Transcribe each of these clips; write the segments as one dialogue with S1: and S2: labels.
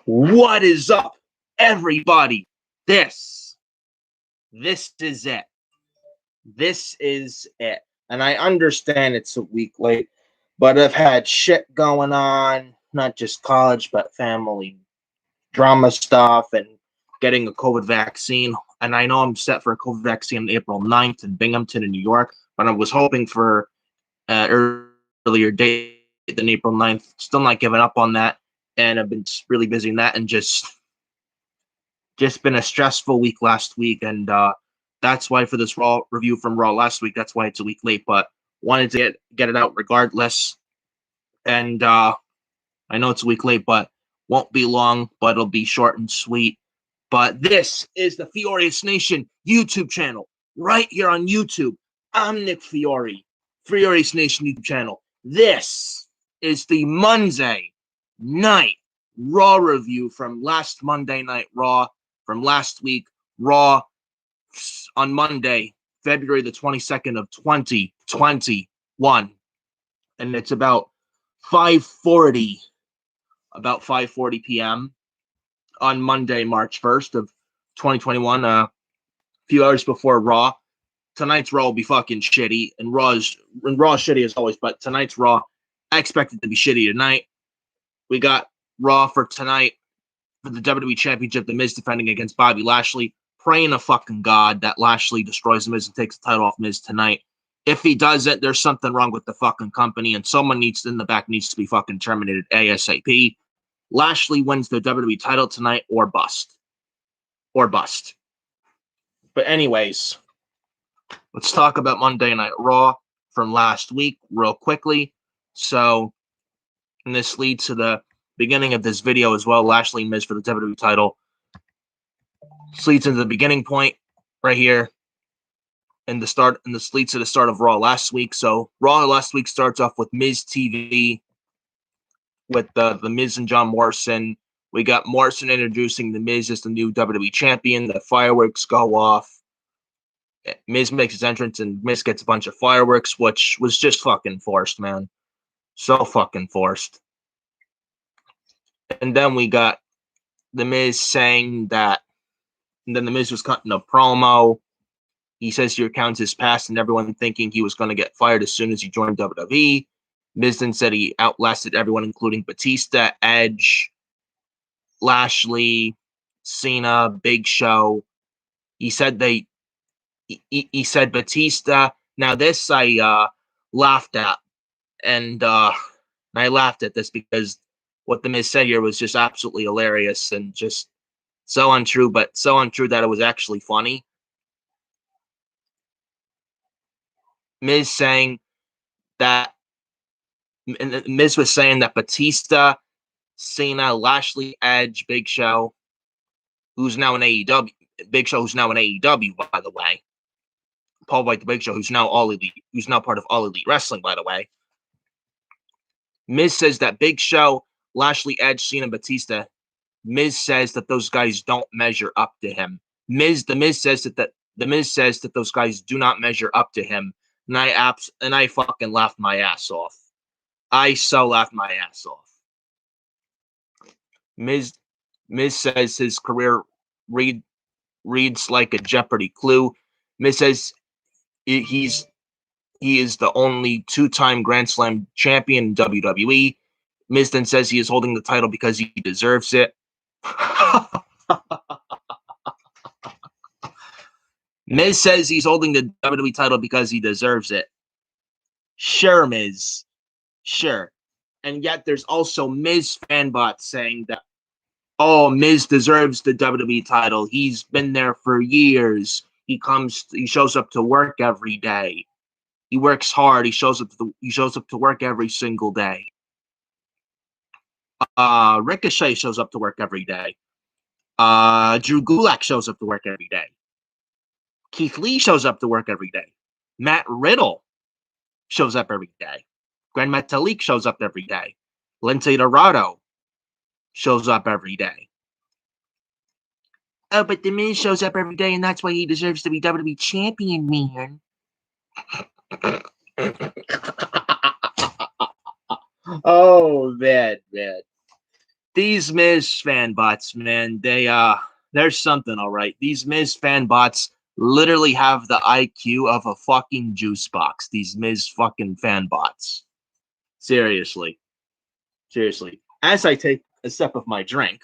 S1: What is up, everybody? This is it. This is it. And I understand it's a week late, but I've had shit going on, not just college, but family drama stuff and getting a COVID vaccine. And I know I'm set for a COVID vaccine on April 9th in Binghamton in New York, but I was hoping for earlier date than April 9th. Still not giving up on that. And I've been really busy in that and just been a stressful week last week. And that's why for this Raw review from Raw last week, that's why it's a week late, but wanted to get it out regardless. And I know it's a week late, but won't be long, but it'll be short and sweet. But this is the Furious Nation YouTube channel right here on YouTube. I'm Nick Fiore, Furious Nation YouTube channel. This is the Monday night Raw review from last Monday Night Raw from last week, Raw on Monday, February the 22nd of 2021. And it's about 5:40 p.m. on Monday, March 1st of 2021, a few hours before Raw. Tonight's Raw will be fucking shitty, and Raw's shitty as always, but tonight's Raw, I expect it to be shitty tonight. We got Raw for tonight for the WWE Championship, The Miz defending against Bobby Lashley. Praying to fucking God that Lashley destroys The Miz and takes the title off Miz tonight. If he doesn't, there's something wrong with the fucking company, and someone in the back needs to be fucking terminated ASAP. Lashley wins the WWE title tonight or bust. But anyways, let's talk about Monday Night Raw from last week real quickly. So, and this leads to the beginning of this video as well. Lashley and Miz for the WWE title. This leads into the beginning point right here. And this leads to the start of Raw last week. So Raw last week starts off with Miz TV with the Miz and John Morrison. We got Morrison introducing the Miz as the new WWE champion. The fireworks go off. Miz makes his entrance and Miz gets a bunch of fireworks, which was just fucking forced, man. So fucking forced. And then we got the Miz saying that, and then the Miz was cutting a promo. He says he recounts his past and everyone thinking he was going to get fired as soon as he joined WWE. Miz then said he outlasted everyone, including Batista, Edge, Lashley, Cena, Big Show. He said he said Batista. Now this I laughed at, and I laughed at this because what the Miz said here was just absolutely hilarious and just so untrue, but so untrue that it was actually funny. Miz saying that, and Miz was saying that Batista, Cena, Lashley, Edge, Big Show, who's now in AEW, by the way. Paul White, the Big Show, who's now part of All Elite Wrestling, by the way. Miz says that Big Show, Lashley, Edge, Cena, Batista. Miz says that those guys don't measure up to him. The Miz says that those guys do not measure up to him. And I fucking laughed my ass off. I so laughed my ass off. Miz says his career reads like a Jeopardy clue. Miz says he is the only two-time Grand Slam champion in WWE. Miz then says he is holding the title because he deserves it. Miz says he's holding the WWE title because he deserves it. Sure, Miz. Sure. And yet there's also Miz fanbots saying that, oh, Miz deserves the WWE title. He's been there for years. He shows up to work every day. He works hard. He shows up to work every single day. Ricochet shows up to work every day. Drew Gulak shows up to work every day. Keith Lee shows up to work every day. Matt Riddle shows up every day. Grand Metalik shows up every day. Lindsay Dorado shows up every day. Oh, but The Miz shows up every day, and that's why he deserves to be WWE champion, man. Oh, man. These Miz fan bots, man, there's something, all right. These Miz fan bots literally have the IQ of a fucking juice box. These Miz fucking fan bots. Seriously. Seriously. As I take a sip of my drink,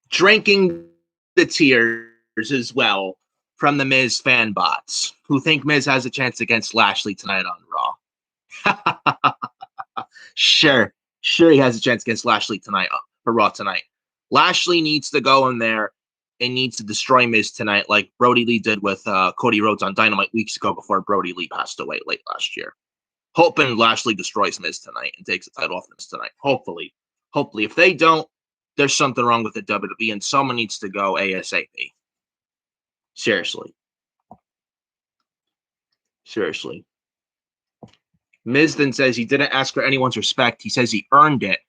S1: drinking the tears as well from the Miz fan bots who think Miz has a chance against Lashley tonight on Raw. Sure he has a chance against Lashley tonight for Raw tonight. Lashley needs to go in there and needs to destroy Miz tonight, like Brody Lee did with Cody Rhodes on Dynamite weeks ago before Brody Lee passed away late last year. Hoping Lashley destroys Miz tonight and takes the title off Miz tonight. Hopefully. If they don't, there's something wrong with the WWE and someone needs to go ASAP. Seriously. Miz then says he didn't ask for anyone's respect. He says he earned it.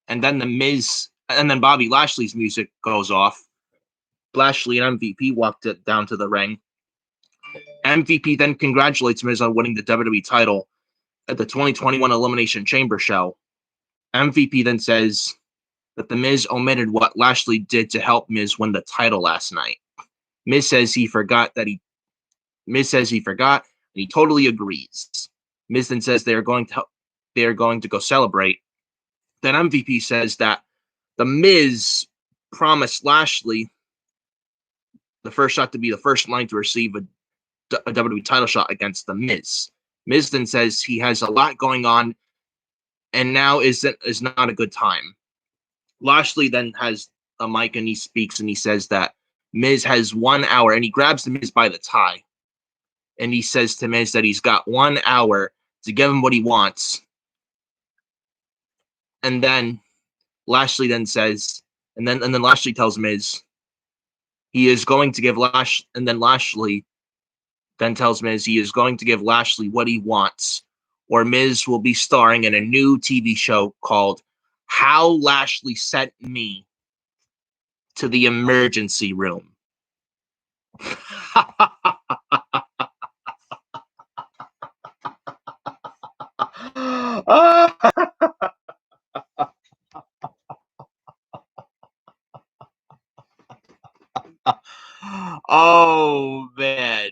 S1: And then then Bobby Lashley's music goes off. Lashley and MVP walked it down to the ring. MVP then congratulates Miz on winning the WWE title at the 2021 Elimination Chamber show. MVP then says that the Miz omitted what Lashley did to help Miz win the title last night. Miz says he forgot, and he totally agrees. Miz then says they are going to go celebrate. Then MVP says that the Miz promised Lashley the first shot to be the first line to receive a WWE title shot against the Miz. Miz then says he has a lot going on and now is not a good time. Lashley then has a mic and he speaks and he says that Miz has 1 hour, and he grabs the Miz by the tie. And he says to Miz that he's got 1 hour to give him what he wants. And then Lashley then says, and then Lashley tells Miz he is going to give and then Lashley then tells Miz he is going to give Lashley what he wants, or Miz will be starring in a new TV show called How Lashley Sent Me to the Emergency Room. Oh man.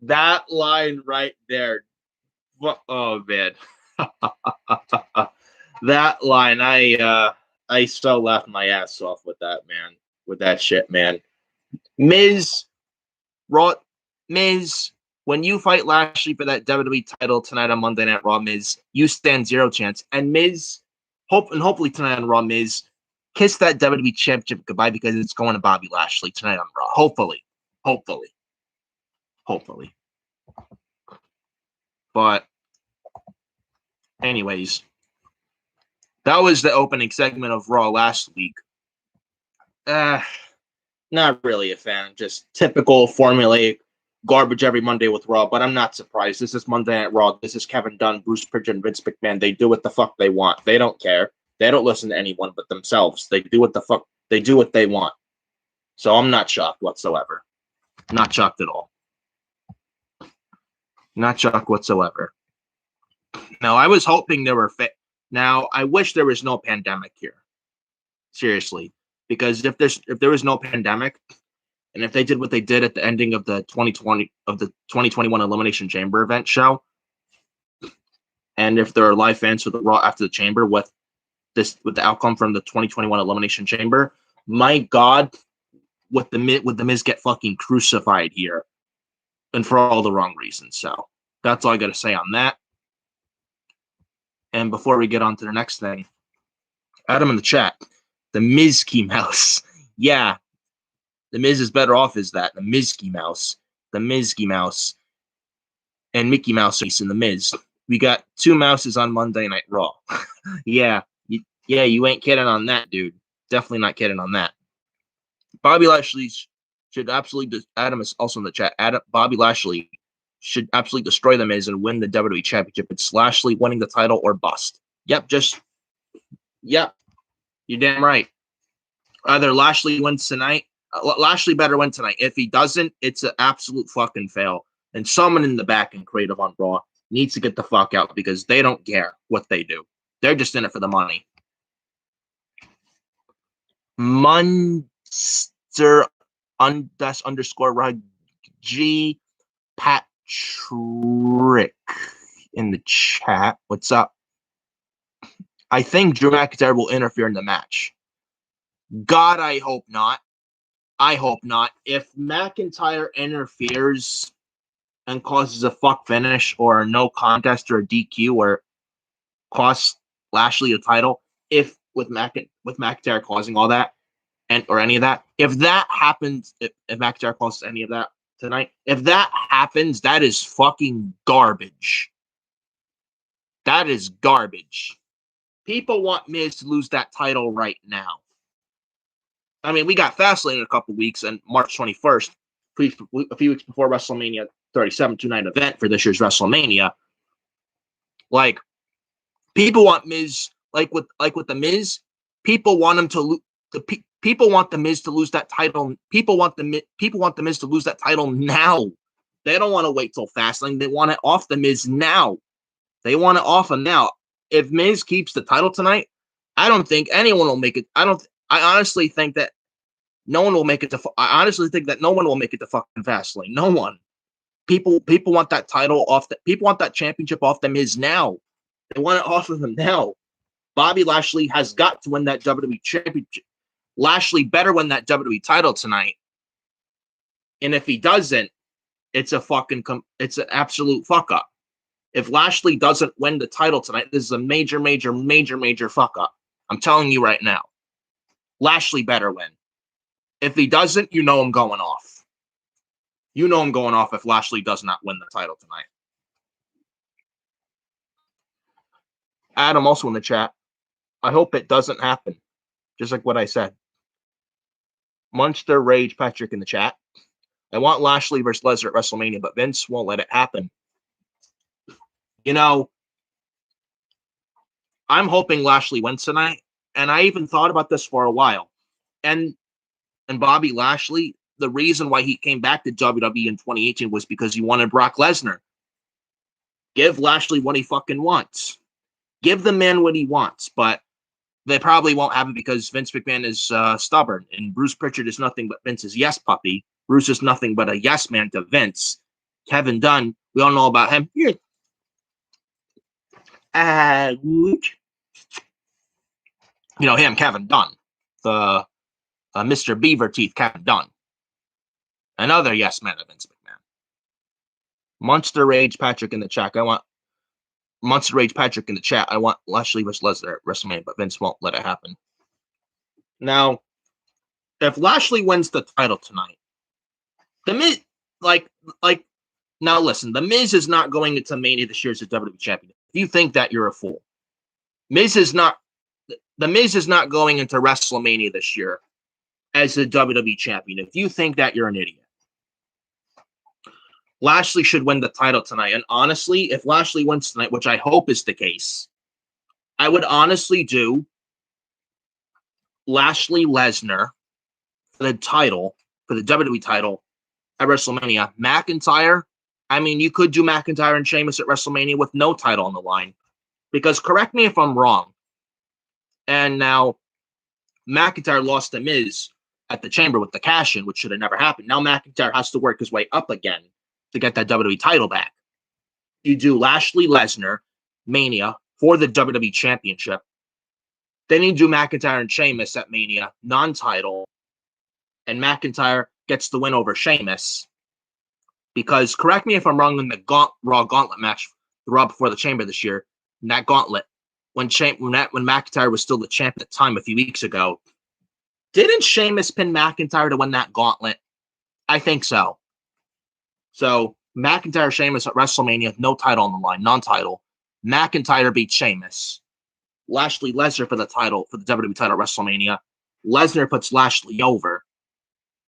S1: That line right there. Oh man. That line, I still laughed my ass off with that, man. With that shit, man. Miz, when you fight Lashley for that WWE title tonight on Monday Night Raw, Miz, you stand 0 chance. And Miz, hopefully tonight on Raw, Miz, kiss that WWE Championship goodbye because it's going to Bobby Lashley tonight on Raw. Hopefully. But anyways, that was the opening segment of Raw last week. Not really a fan. Just typical formulaic garbage every Monday with Raw, but I'm not surprised. This is Monday Night Raw. This is Kevin Dunn, Bruce Pritchard, and Vince McMahon. They do what the fuck they want. They don't care. They don't listen to anyone but themselves. They do what the fuck they do what they want. So I'm not shocked whatsoever. Not shocked at all. Not shocked whatsoever. Now, I was hoping there were Now, I wish there was no pandemic here. Seriously. Because if there was no pandemic, and if they did what they did at the ending of the 2021 Elimination Chamber event show, and if there are live fans for the Raw after the Chamber with the outcome from the 2021 Elimination Chamber, my God, would the Miz get fucking crucified here, and for all the wrong reasons. So that's all I got to say on that. And before we get on to the next thing, Adam in the chat, the Mizkey Mouse. Yeah, the Miz is better off as that. The Mizkey Mouse. And Mickey Mouse in the Miz. We got 2 mouses on Monday Night Raw. Yeah, you ain't kidding on that, dude. Definitely not kidding on that. Bobby Lashley should absolutely. Adam is also in the chat. Bobby Lashley should absolutely destroy the Miz and win the WWE Championship. It's Lashley winning the title or bust. Yep. You're damn right. Either Lashley wins tonight Lashley better win tonight. If he doesn't, it's an absolute fucking fail. And someone in the back and creative on Raw needs to get the fuck out because they don't care what they do. They're just in it for the money. Munster _ G Patrick in the chat. What's up? I think Drew McIntyre will interfere in the match. God, I hope not. I hope not. If McIntyre interferes and causes a fuck finish or a no contest or a DQ or costs Lashley a title, if with McIntyre causing all that or any of that, if that happens, if McIntyre causes any of that tonight, if that happens, that is fucking garbage. That is garbage. People want Miz to lose that title right now. I mean, we got Fastlane in a couple weeks, and March 21st, a few weeks before WrestleMania 37, two-night event for this year's WrestleMania. Like, people want Miz, like with the Miz, people want him to people want the Miz to lose that title. People want the Miz to lose that title now. They don't want to wait till Fastlane. They want it off the Miz now. They want it off him now. If Miz keeps the title tonight, I don't think anyone will make it. I honestly think that no one will make it to. I honestly think that no one will make it to fucking Fastlane. No one. People want that title off. People want that championship off the Miz now. They want it off of him now. Bobby Lashley has got to win that WWE Championship. Lashley better win that WWE title tonight. And if he doesn't, it's an absolute fuck up. If Lashley doesn't win the title tonight, this is a major, major, major, major fuck up. I'm telling you right now. Lashley better win. If he doesn't, you know I'm going off. You know I'm going off if Lashley does not win the title tonight. Adam also in the chat. I hope it doesn't happen. Just like what I said. Monster Rage Patrick in the chat. I want Lashley versus Lesnar at WrestleMania, but Vince won't let it happen. You know, I'm hoping Lashley wins tonight, and I even thought about this for a while. And Bobby Lashley, the reason why he came back to WWE in 2018 was because he wanted Brock Lesnar. Give Lashley what he fucking wants. Give the man what he wants, but they probably won't have it because Vince McMahon is stubborn, and Bruce Pritchard is nothing but Vince's yes puppy. Bruce is nothing but a yes man to Vince. Kevin Dunn, we all know about him. You know him, Kevin Dunn, the Mr. Beaver Teeth, Kevin Dunn, another yes man to Vince McMahon. Monster Rage Patrick in the chat. I want Lashley versus Lesnar at WrestleMania, but Vince won't let it happen. Now, if Lashley wins the title tonight, the Miz, now listen, the Miz is not going into Mania this year as a WWE champion. If you think that, you're a fool. The Miz is not going into WrestleMania this year as a WWE champion. If you think that, you're an idiot. Lashley should win the title tonight. And honestly, if Lashley wins tonight, which I hope is the case, I would honestly do Lashley Lesnar for the title, for the WWE title at WrestleMania. McIntyre, I mean, you could do McIntyre and Sheamus at WrestleMania with no title on the line. Because correct me if I'm wrong. And now McIntyre lost to Miz at the Chamber with the cash-in, which should have never happened. Now McIntyre has to work his way up again to get that WWE title back. You do Lashley Lesnar Mania for the WWE Championship. Then you do McIntyre and Sheamus at Mania, non-title. And McIntyre gets the win over Sheamus. Because, correct me if I'm wrong, in the Raw Gauntlet match, the Raw before the Chamber this year, in that Gauntlet, when McIntyre was still the champ at the time a few weeks ago, didn't Sheamus pin McIntyre to win that Gauntlet? I think so. So, McIntyre, Sheamus at WrestleMania, no title on the line, non-title. McIntyre beats Sheamus. Lashley Lesnar for the title, for the WWE title at WrestleMania. Lesnar puts Lashley over.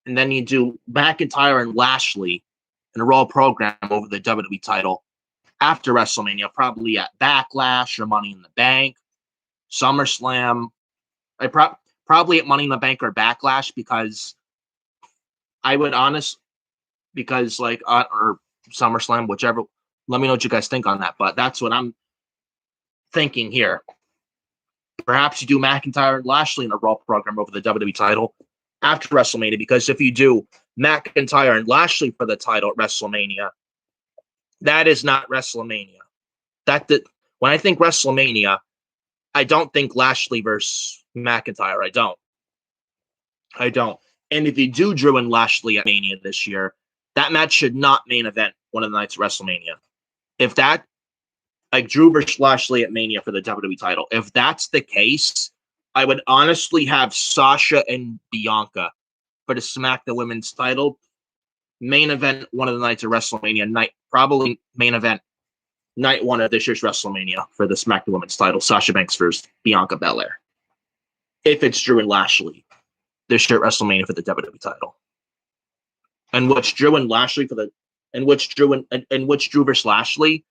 S1: And then you do McIntyre and Lashley in a Raw program over the WWE title after WrestleMania, probably at Backlash or Money in the Bank, SummerSlam. Probably at Money in the Bank or Backlash, because I would because like or SummerSlam, whichever. Let me know what you guys think on that. But that's what I'm thinking here. Perhaps you do McIntyre and Lashley in a Raw program over the WWE title after WrestleMania, because if you do McIntyre and Lashley for the title at WrestleMania, that is not WrestleMania. When I think WrestleMania, I don't think Lashley versus McIntyre. I don't. And if you do Drew and Lashley at Mania this year, that match should not main event one of the nights of WrestleMania. If that, like Drew versus Lashley at Mania for the WWE title, if that's the case, I would honestly have Sasha and Bianca for the Smack the Women's title main event one of the nights of WrestleMania night, probably main event night one of this year's WrestleMania for the Smack the Women's title, Sasha Banks versus Bianca Belair. If it's Drew and Lashley this year at WrestleMania for the WWE title, and which Drew and Lashley for the, and which Drew versus Lashley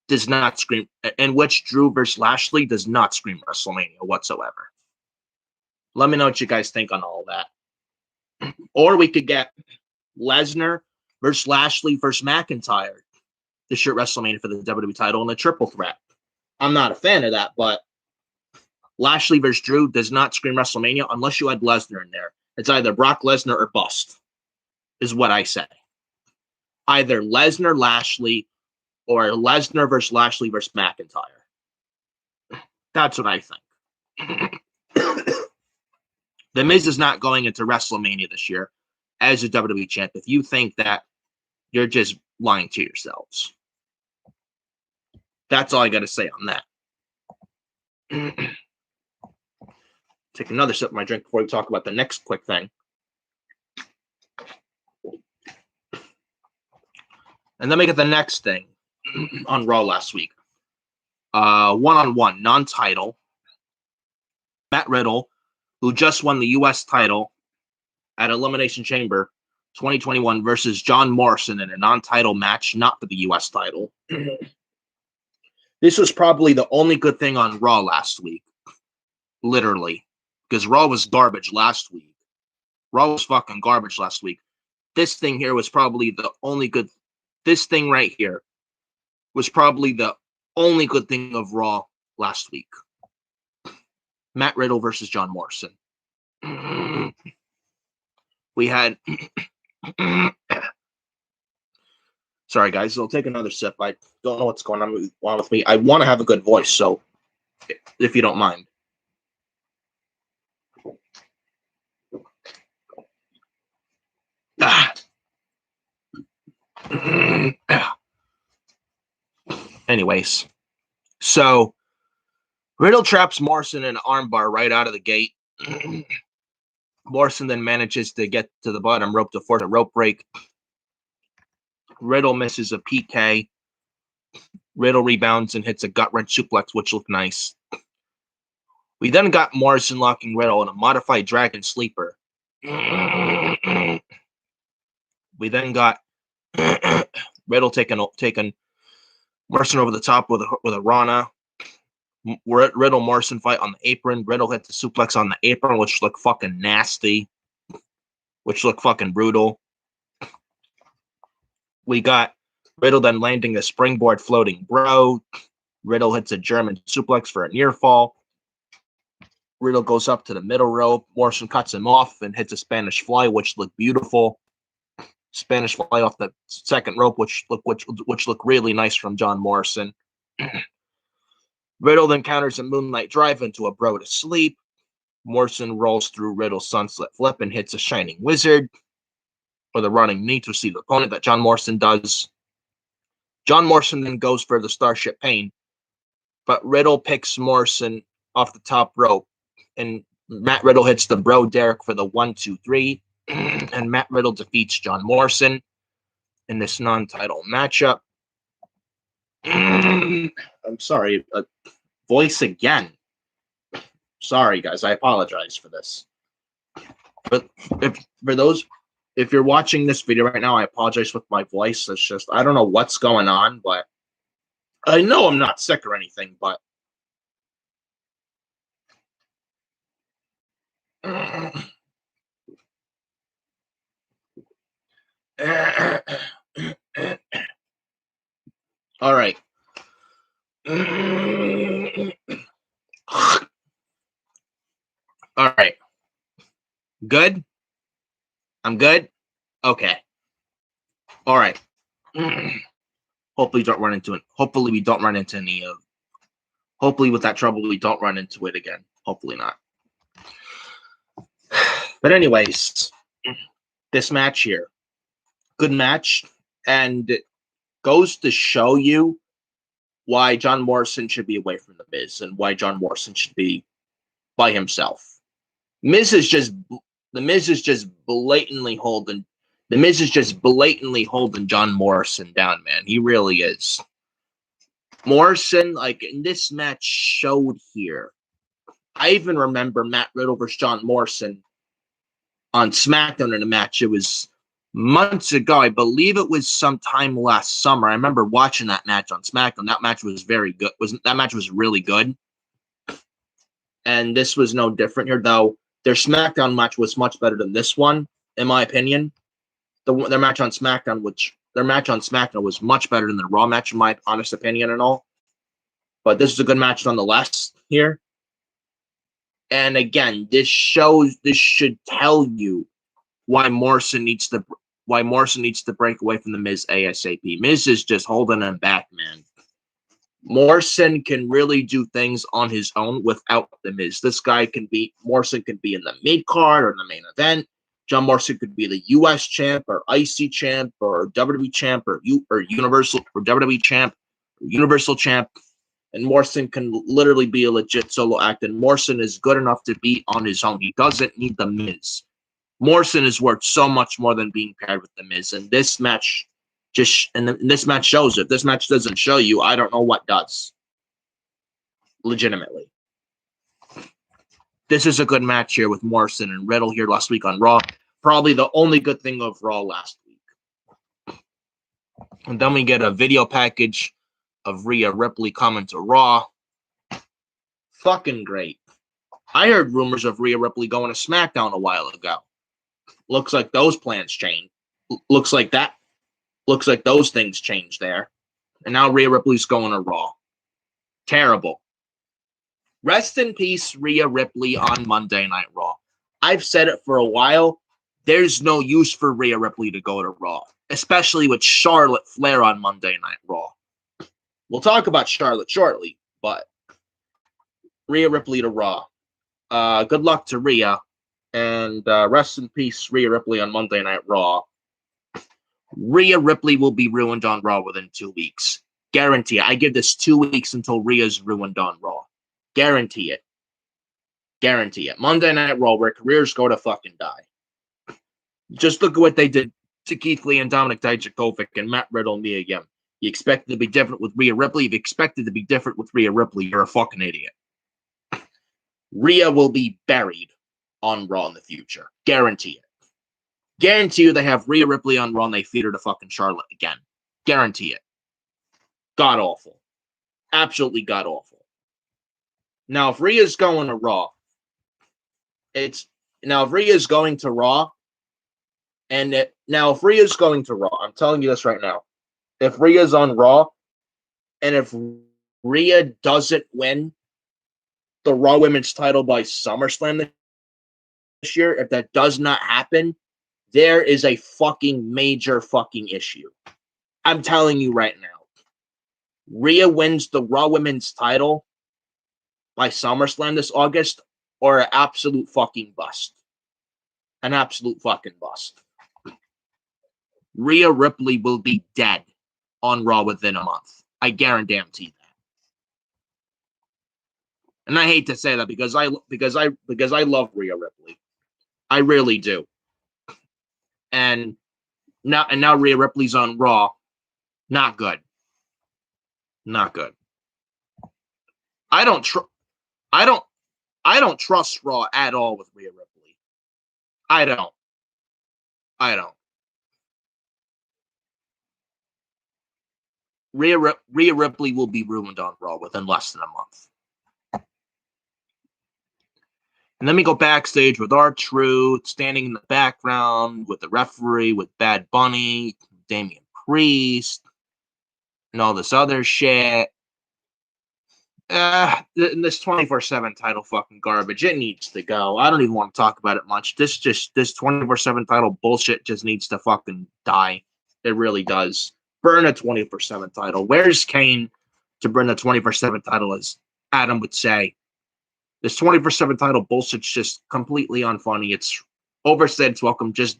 S1: does not scream, and which Drew versus Lashley does not scream WrestleMania whatsoever. Let me know what you guys think on all that. Or we could get Lesnar versus Lashley versus McIntyre this year at WrestleMania for the WWE title in a triple threat. I'm not a fan of that, but Lashley versus Drew does not scream WrestleMania unless you had Lesnar in there. It's either Brock Lesnar or bust, is what I say. Either Lesnar, Lashley, or Lesnar versus Lashley versus McIntyre. That's what I think. The Miz is not going into WrestleMania this year as a WWE champ. If you think that, you're just lying to yourselves. That's all I got to say on that. Take another sip of my drink before we talk about the next quick thing. And then we get the next thing on Raw last week. One-on-one, non-title. Matt Riddle, who just won the U.S. title at Elimination Chamber 2021 versus John Morrison in a non-title match, not for the U.S. title. This was probably the only good thing on Raw last week. Literally. Because Raw was garbage last week. Raw was fucking garbage last week. This thing here was probably the only good. This thing right here was probably the only good thing of Raw last week. Matt Riddle versus John Morrison. We had. Sorry, guys. I'll take another sip. I don't know what's going on with me. I want to have a good voice, so if you don't mind. Anyways, so Riddle traps Morrison in an armbar right out of the gate. Morrison then manages to get to the bottom rope to force a rope break. Riddle misses a PK. Riddle rebounds and hits a gut-wrench suplex, which looked nice. We then got Morrison locking Riddle in a modified Dragon Sleeper. We then got Riddle taking Morrison over the top with a Rana. Riddle Morrison fight on the apron. Riddle hit the suplex on the apron, which looked fucking nasty, which looked fucking brutal. We got Riddle then landing a springboard floating bro. Riddle hits a German suplex for a near fall. Riddle goes up to the middle rope. Morrison cuts him off and hits a Spanish fly, which looked beautiful. Spanish fly off the second rope, which looked really nice from John Morrison. Riddle then counters a Moonlight Drive into a bro to sleep. Morrison rolls through Riddle's Sunset Flip and hits a Shining Wizard with a running knee to see the opponent that John Morrison does. John Morrison then goes for the Starship Pain, but Riddle picks Morrison off the top rope, and Matt Riddle hits the Bro Derek for the 1-2-3, and Matt Riddle defeats John Morrison in this non-title matchup. I'm sorry, voice again. Sorry, guys, I apologize for this. But if you're watching this video right now, I apologize with my voice. It's just, I don't know what's going on, but I know I'm not sick or anything, but All right. All right. Good? I'm good? Okay. All right. Hopefully don't run into it. Hopefully we don't run into any of hopefully with that trouble we don't run into it again. Hopefully not. But anyways, this match here. Good match. And it goes to show you why John Morrison should be away from the Miz and why John Morrison should be by himself. The Miz is just blatantly holding John Morrison down, man. He really is. Morrison, like in this match showed here. I even remember Matt Riddle versus John Morrison on SmackDown in a match. It was months ago. I believe it was sometime last summer. I remember watching that match on SmackDown. That match was very good. That match was really good. And this was no different here, though. Their SmackDown match was much better than this one, in my opinion. Their match on SmackDown, was much better than the Raw match, in my honest opinion, and all. But this is a good match nonetheless here. And again, this should tell you why Morrison needs to break away from the Miz ASAP. Miz is just holding him back, man. Morrison can really do things on his own without the Miz. Morrison can be in the mid card or in the main event. John Morrison could be the U.S. champ or IC champ or WWE champ or Universal or WWE champ or Universal champ. And Morrison can literally be a legit solo act. And Morrison is good enough to be on his own. He doesn't need the Miz. Morrison is worth so much more than being paired with the Miz. And this match this match shows it. If this match doesn't show you, I don't know what does. Legitimately. This is a good match here with Morrison and Riddle here last week on Raw. Probably the only good thing of Raw last week. And then we get a video package of Ria Ripley coming to Raw. Fucking great. I heard rumors of Ria Ripley going to SmackDown a while ago. Looks like those plans changed. Looks like those things changed there. And now Ria Ripley's going to Raw. Terrible. Rest in peace, Ria Ripley on Monday Night Raw. I've said it for a while. There's no use for Ria Ripley to go to Raw, especially with Charlotte Flair on Monday Night Raw. We'll talk about Charlotte shortly, but Ria Ripley to Raw. Good luck to Ria, and rest in peace, Ria Ripley on Monday Night Raw. Ria Ripley will be ruined on Raw within 2 weeks. Guarantee it. I give this 2 weeks until Ria's ruined on Raw. Guarantee it. Guarantee it. Monday Night Raw, where careers go to fucking die. Just look at what they did to Keith Lee and Dominic Dijakovic and Matt Riddle and Mia Yim. You expect it to be different with Ria Ripley. If you expect it to be different with Ria Ripley, you're a fucking idiot. Ria will be buried on Raw in the future. Guarantee it. Guarantee you they have Ria Ripley on Raw and they feed her to fucking Charlotte again. Guarantee it. God awful. Absolutely god awful. Now, if Ria's going to Raw, I'm telling you this right now. If Ria's on Raw, and if Ria doesn't win the Raw Women's title by SummerSlam this year, if that does not happen, there is a fucking major fucking issue. I'm telling you right now. Ria wins the Raw Women's title by SummerSlam this August, or an absolute fucking bust. An absolute fucking bust. Ria Ripley will be dead on Raw within a month. I guarantee that. And I hate to say that because I love Ria Ripley. I really do. And now Ria Ripley's on Raw. Not good. Not good. I don't trust Raw at all with Ria Ripley. I don't. Rhea Ripley will be ruined on Raw within less than a month. And then we go backstage with R-Truth standing in the background with the referee, with Bad Bunny, Damien Priest, and all this other shit. This 24/7 title fucking garbage. It needs to go. I don't even want to talk about it much. This 24/7 title bullshit just needs to fucking die. It really does. Burn a 24/7 title. Where's Kane to burn the 24/7 title, as Adam would say? This 24/7 title bullshit's just completely unfunny. It's overstayed its welcome. Just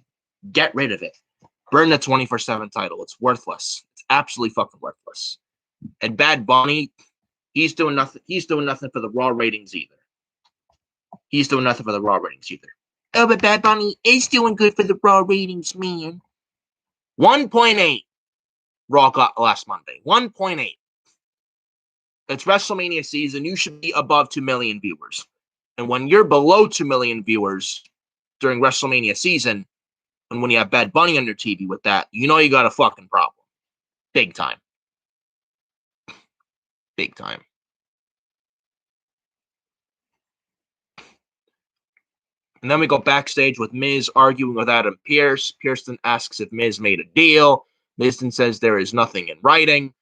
S1: get rid of it. Burn the 24/7 title. It's worthless. It's absolutely fucking worthless. And Bad Bunny, he's doing nothing. He's doing nothing for the Raw ratings either. Oh, but Bad Bunny is doing good for the Raw ratings, man. 1.8 Raw got last Monday. 1.8. It's WrestleMania season. You should be above 2 million viewers. And when you're below 2 million viewers during WrestleMania season, and when you have Bad Bunny on your TV with that, you know you got a fucking problem. Big time. Big time. And then we go backstage with Miz arguing with Adam Pearce. Pearce then asks if Miz made a deal. Miz then says there is nothing in writing.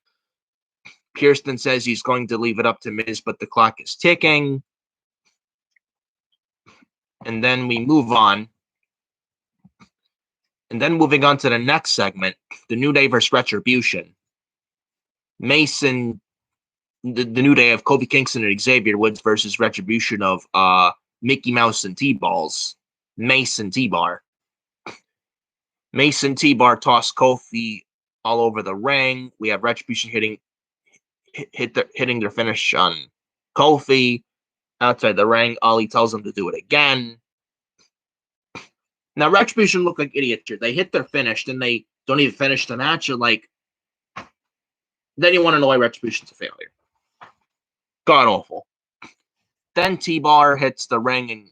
S1: Pearce then says he's going to leave it up to Miz, but the clock is ticking. And then we move on. And then moving on to the next segment, the New Day versus Retribution. Mason, the New Day of Kofi Kingston and Xavier Woods versus Retribution of Mickey Mouse and T-Balls. Mason T-Bar. Mason T-Bar tossed Kofi all over the ring. We have Retribution hitting their finish on Kofi outside the ring. Ali tells them to do it again. Now, Retribution look like idiots here. They hit their finish, then they don't even finish the match. You're like, then you want to know why Retribution's a failure. God awful. Then T-Bar hits the ring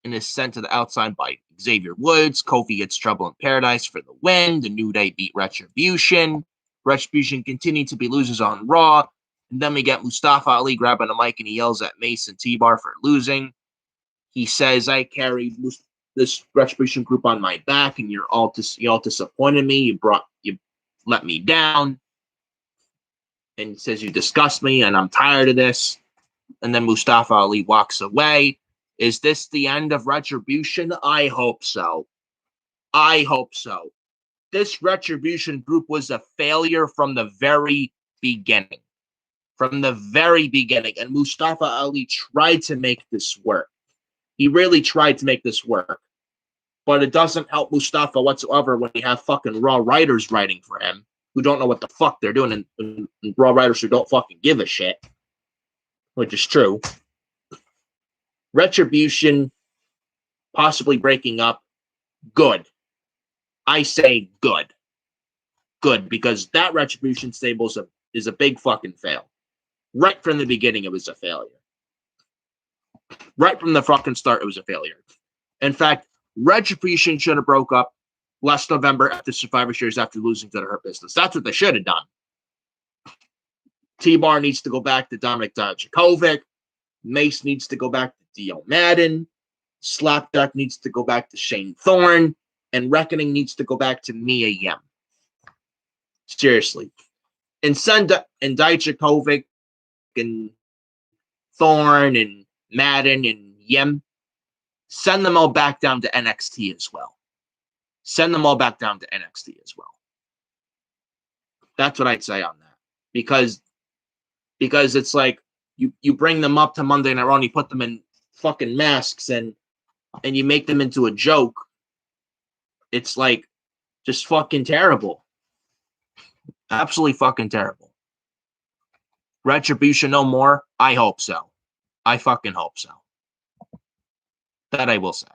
S1: and is sent to the outside by Xavier Woods. Kofi gets Trouble in Paradise for the win. The New Day beat Retribution. Retribution continue to be losers on Raw. And then we get Mustafa Ali grabbing a mic and he yells at Mason T-Bar for losing. He says, I carried this Retribution group on my back and you all disappointed me. You let me down. And he says, you disgust me and I'm tired of this. And then Mustafa Ali walks away. Is this the end of Retribution? I hope so. This Retribution group was a failure from the very beginning. And Mustafa Ali tried to make this work. He really tried to make this work. But it doesn't help Mustafa whatsoever when you have fucking Raw writers writing for him who don't know what the fuck they're doing and Raw writers who don't fucking give a shit. Which is true. Retribution possibly breaking up. Good. I say good. Good, because that Retribution stable is a big fucking fail. Right from the beginning, it was a failure. Right from the fucking start, it was a failure. In fact, Retribution should have broke up last November after Survivor Series after losing to the Hurt Business. That's what they should have done. T-Bar needs to go back to Dominic Dijakovic. Mace needs to go back to Dio Madden. Slapjack needs to go back to Shane Thorne. And Reckoning needs to go back to Mia Yim. Seriously. And Dijakovic and Thorne and Madden and Yim, send them all back down to NXT as well. That's what I'd say on that. Because it's like you bring them up to Monday Night Raw and you put them in fucking masks and you make them into a joke. It's like just fucking terrible. Absolutely fucking terrible. Retribution no more? I hope so. I fucking hope so. That I will say.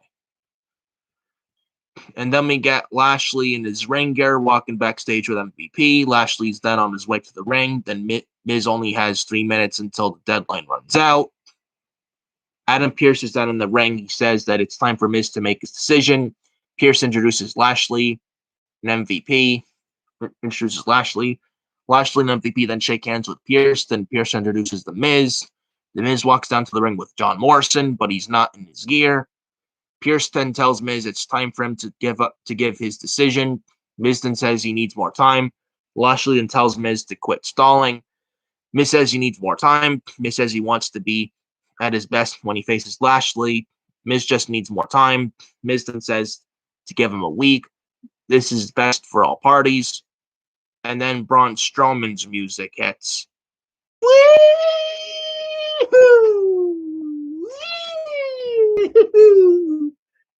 S1: And then we get Lashley in his ring gear walking backstage with MVP. Lashley's then on his way to the ring. Then Miz only has 3 minutes until the deadline runs out. Adam Pearce is then in the ring. He says that it's time for Miz to make his decision. Pearce introduces Lashley and MVP. Introduces Lashley. Lashley and MVP then shake hands with Pearce. Then Pearce introduces The Miz. The Miz walks down to the ring with John Morrison, but he's not in his gear. Pierce then tells Miz it's time for him to give his decision. Miz then says he needs more time. Lashley then tells Miz to quit stalling. Miz says he needs more time. Miz says he wants to be at his best when he faces Lashley. Miz just needs more time. Miz then says to give him a week. This is best for all parties. And then Braun Strowman's music hits.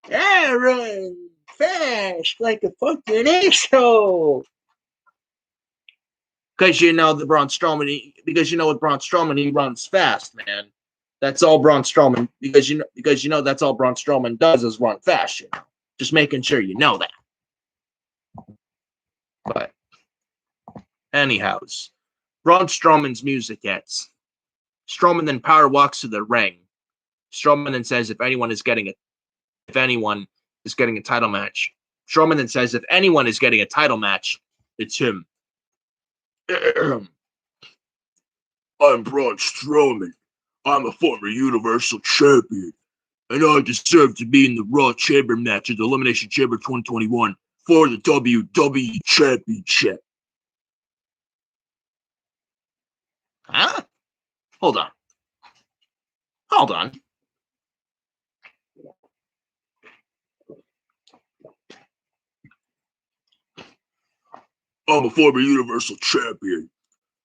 S1: Aaron, fast like a fucking asshole. Because you know with Braun Strowman, he runs fast, man. That's all Braun Strowman. Because you know that's all Braun Strowman does is run fast. You know, just making sure you know that. But anyhows, Braun Strowman's music hits. Strowman then power walks to the ring. Strowman then says if anyone is getting a title match. Strowman then says if anyone is getting a title match, it's him. I'm Braun Strowman. I'm a former Universal Champion, and I deserve to be in the Raw Chamber match at the Elimination Chamber 2021 for the WWE Championship. Huh? Hold on. I'm a former Universal Champion,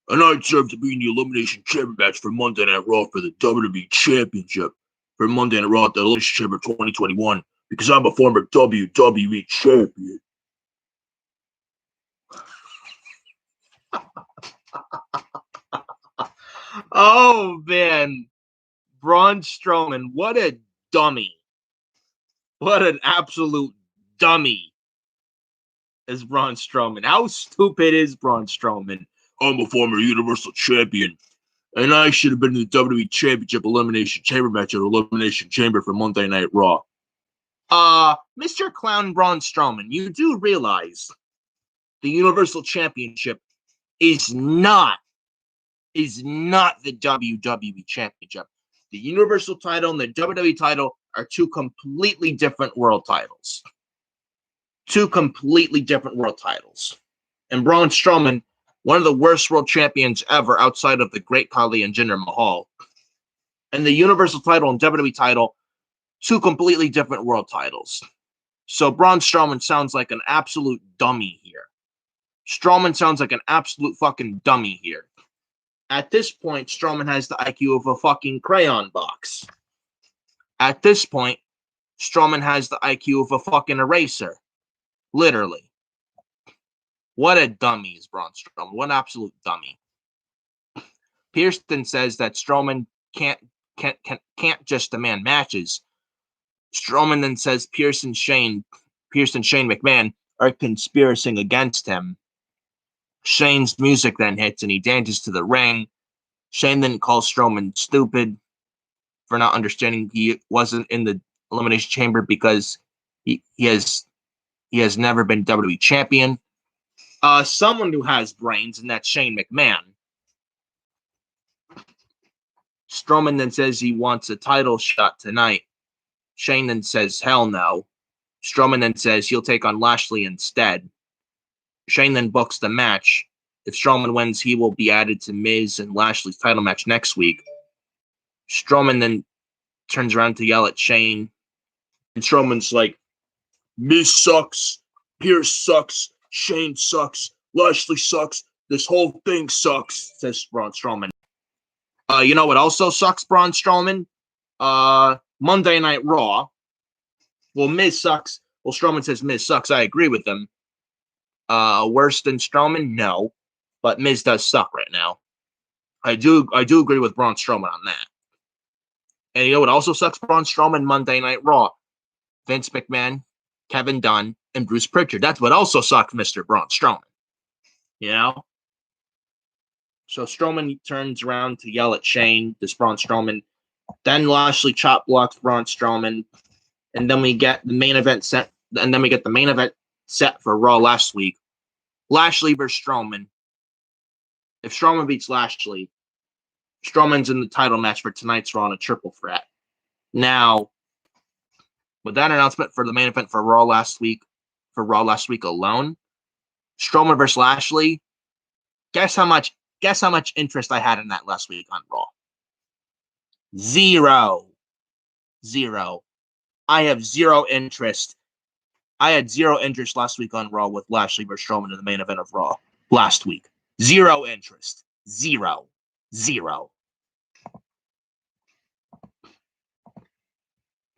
S1: and I deserve to be in the Elimination Chamber match for Monday Night Raw for the WWE Championship for Monday Night Raw at the Elimination Chamber 2021 because I'm a former WWE Champion. Oh, man. Braun Strowman, what a dummy. What an absolute dummy is Braun Strowman. How stupid is Braun Strowman? I'm a former Universal Champion, and I should have been in the WWE Championship Elimination Chamber match at Elimination Chamber for Monday Night Raw. Mr. Clown Braun Strowman, you do realize the Universal Championship is not the WWE Championship. The Universal title and the WWE title are two completely different world titles. And Braun Strowman, one of the worst world champions ever outside of the Great Khali and Jinder Mahal. And the Universal title and WWE title, two completely different world titles. So Braun Strowman sounds like an absolute dummy here. Strowman sounds like an absolute fucking dummy here. At this point, Strowman has the IQ of a fucking crayon box. At this point, Strowman has the IQ of a fucking eraser. Literally. What a dummy is Braun Strowman. What an absolute dummy. Pearson says that Strowman can't just demand matches. Strowman then says Pierce and Shane McMahon are conspiring against him. Shane's music then hits and he dances to the ring. Shane then calls Strowman stupid for not understanding he wasn't in the Elimination Chamber because he has never been WWE champion. Someone who has brains, and that's Shane McMahon. Strowman then says he wants a title shot tonight. Shane then says hell no. Strowman then says he'll take on Lashley instead. Shane then books the match. If Strowman wins, he will be added to Miz and Lashley's title match next week. Strowman then turns around to yell at Shane. And Strowman's like, Miz sucks. Pierce sucks. Shane sucks. Lashley sucks. This whole thing sucks, says Braun Strowman. You know what also sucks, Braun Strowman? Monday Night Raw. Well, Miz sucks. Well, Strowman says Miz sucks. I agree with him. Worse than Strowman? No. But Miz does suck right now. I do agree with Braun Strowman on that. And you know what also sucks, Braun Strowman? Monday Night Raw. Vince McMahon, Kevin Dunn, and Bruce Pritchard. That's what also sucks, Mr. Braun Strowman. You know? So Strowman turns around to yell at Shane, this Braun Strowman. Then Lashley chop blocks Braun Strowman. And then we get the main event set. And then we get the main event set for Raw last week. Lashley versus Strowman. If Strowman beats Lashley, Strowman's in the title match for tonight's Raw in a triple threat. Now, with that announcement for the main event for Raw last week alone, Strowman versus Lashley, guess how much interest I had in that last week on Raw? Zero. I have zero interest. I had zero interest last week on Raw with Lashley versus Strowman in the main event of Raw last week. Zero interest. Zero.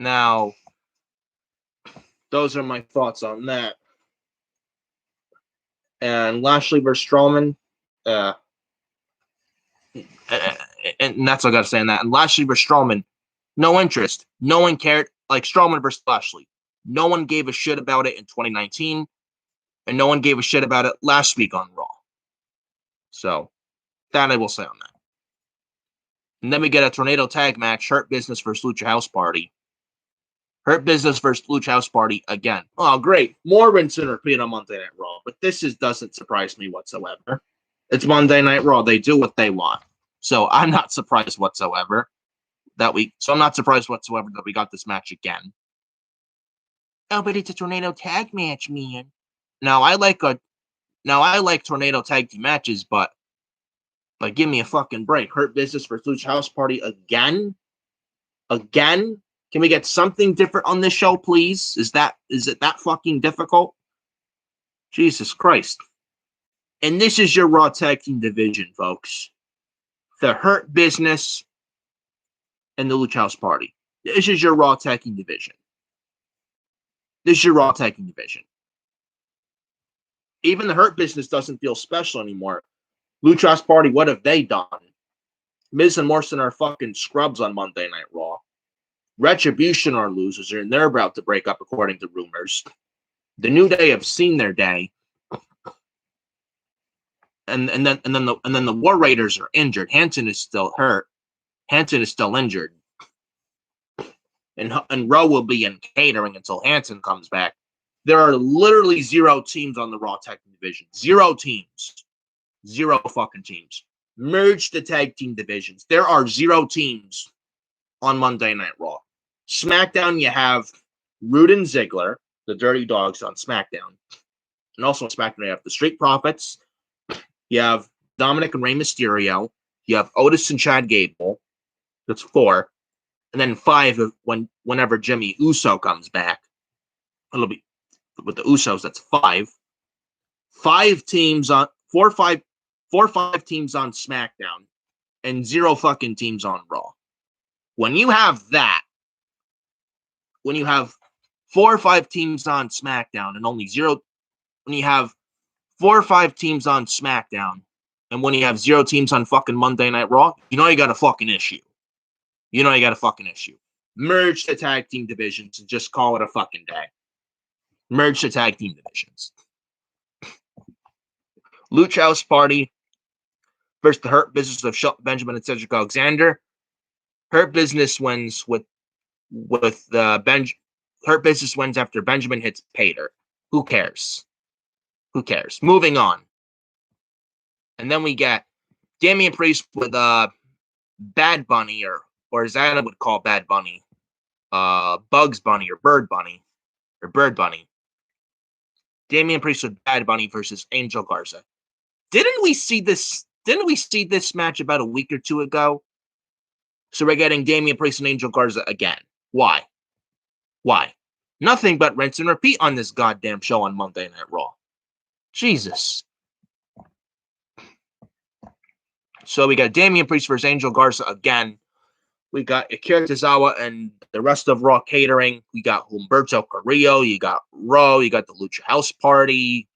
S1: Now, those are my thoughts on that. And Lashley versus Strowman, and that's what I got to say on that. And Lashley versus Strowman, no interest. No one cared. Like Strowman versus Lashley, no one gave a shit about it in 2019, and no one gave a shit about it last week on Raw. So, that I will say on that. And then we get a tornado tag match, Hurt Business versus Lucha House Party. Hurt Business versus Lucha House Party again. Oh, great. More rinse and repeat on Monday Night Raw. But this doesn't surprise me whatsoever. It's Monday Night Raw. They do what they want. So I'm not surprised whatsoever that we got this match again. Oh, but it's a tornado tag match, man. Now I like tornado tag team matches, but give me a fucking break. Hurt Business versus Lucha House Party again? Again? Can we get something different on this show, please? Is it that fucking difficult? Jesus Christ. And this is your Raw Tag Team division, folks. The Hurt Business and the Lucha House Party. This is your Raw Tag Team division. Even the Hurt Business doesn't feel special anymore. Lucha House Party, what have they done? Miz and Morrison are fucking scrubs on Monday Night Raw. Retribution are losers, and they're about to break up, according to rumors. The New Day have seen their day, and then the War Raiders are injured. Hanson is still hurt. Hanson is still injured, and Raw will be in catering until Hanson comes back. There are literally zero teams on the Raw Tag Team division. Zero teams. Zero fucking teams. Merge the tag team divisions. There are zero teams on Monday Night Raw. SmackDown, you have Rude and Ziggler, the Dirty Dogs on SmackDown. And also on SmackDown, you have the Street Profits. You have Dominic and Rey Mysterio. You have Otis and Chad Gable. That's 4. And then 5 whenever Jimmy Uso comes back. It'll be with the Usos, that's 5. 5 teams on 4 or 5 teams on SmackDown and 0 fucking teams on Raw. When you have that, when you have 4 or 5 teams on SmackDown and only 0, when you have 4 or 5 teams on SmackDown and when you have 0 teams on fucking Monday Night Raw, you know you got a fucking issue. Merge the tag team divisions and just call it a fucking day. Merge the tag team divisions. Lucha House Party versus the Hurt Business of Shelton Benjamin and Cedric Alexander. Hurt Business wins Hurt Business wins after Benjamin hits Pater. Who cares? Moving on. And then we get Damien Priest with Bad Bunny, or as Adam would call Bad Bunny, Bugs Bunny or Bird Bunny. Damien Priest with Bad Bunny versus Angel Garza. Didn't we see this match about a week or 2 ago? So we're getting Damien Priest and Angel Garza again. Why? Nothing but rinse and repeat on this goddamn show on Monday Night Raw. Jesus. So we got Damien Priest versus Angel Garza again. We got Akira Tozawa and the rest of Raw catering. We got Humberto Carrillo. You got Raw. You got the Lucha House Party.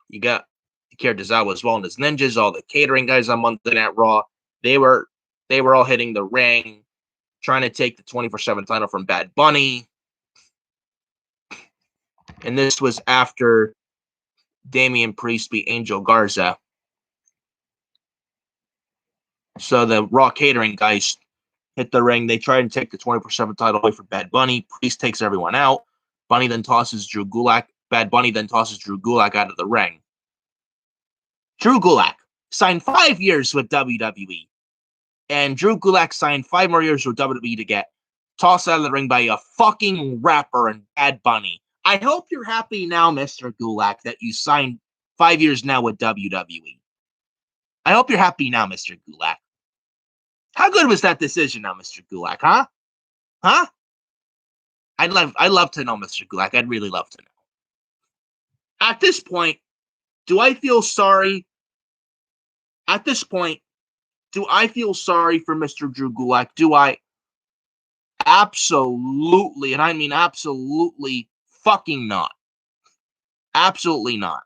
S1: You got Akira Tozawa as well and his ninjas. All the catering guys on Monday Night Raw. They were all hitting the ring, trying to take the 24/7 title from Bad Bunny. And this was after Damien Priest beat Angel Garza. So the Raw catering guys hit the ring. They try to take the 24/7 title away from Bad Bunny. Priest takes everyone out. Bad Bunny then tosses Drew Gulak out of the ring. Drew Gulak signed 5 years with WWE. And Drew Gulak signed 5 more years with WWE to get tossed out of the ring by a fucking rapper and Bad Bunny. I hope you're happy now, Mr. Gulak, that you signed 5 years now with WWE. I hope you're happy now, Mr. Gulak. How good was that decision now, Mr. Gulak, huh? Huh? I'd love to know, Mr. Gulak. I'd really love to know. At this point, do I feel sorry? At this point, do I feel sorry for Mr. Drew Gulak? Do I? Absolutely, and I mean absolutely fucking not. Absolutely not.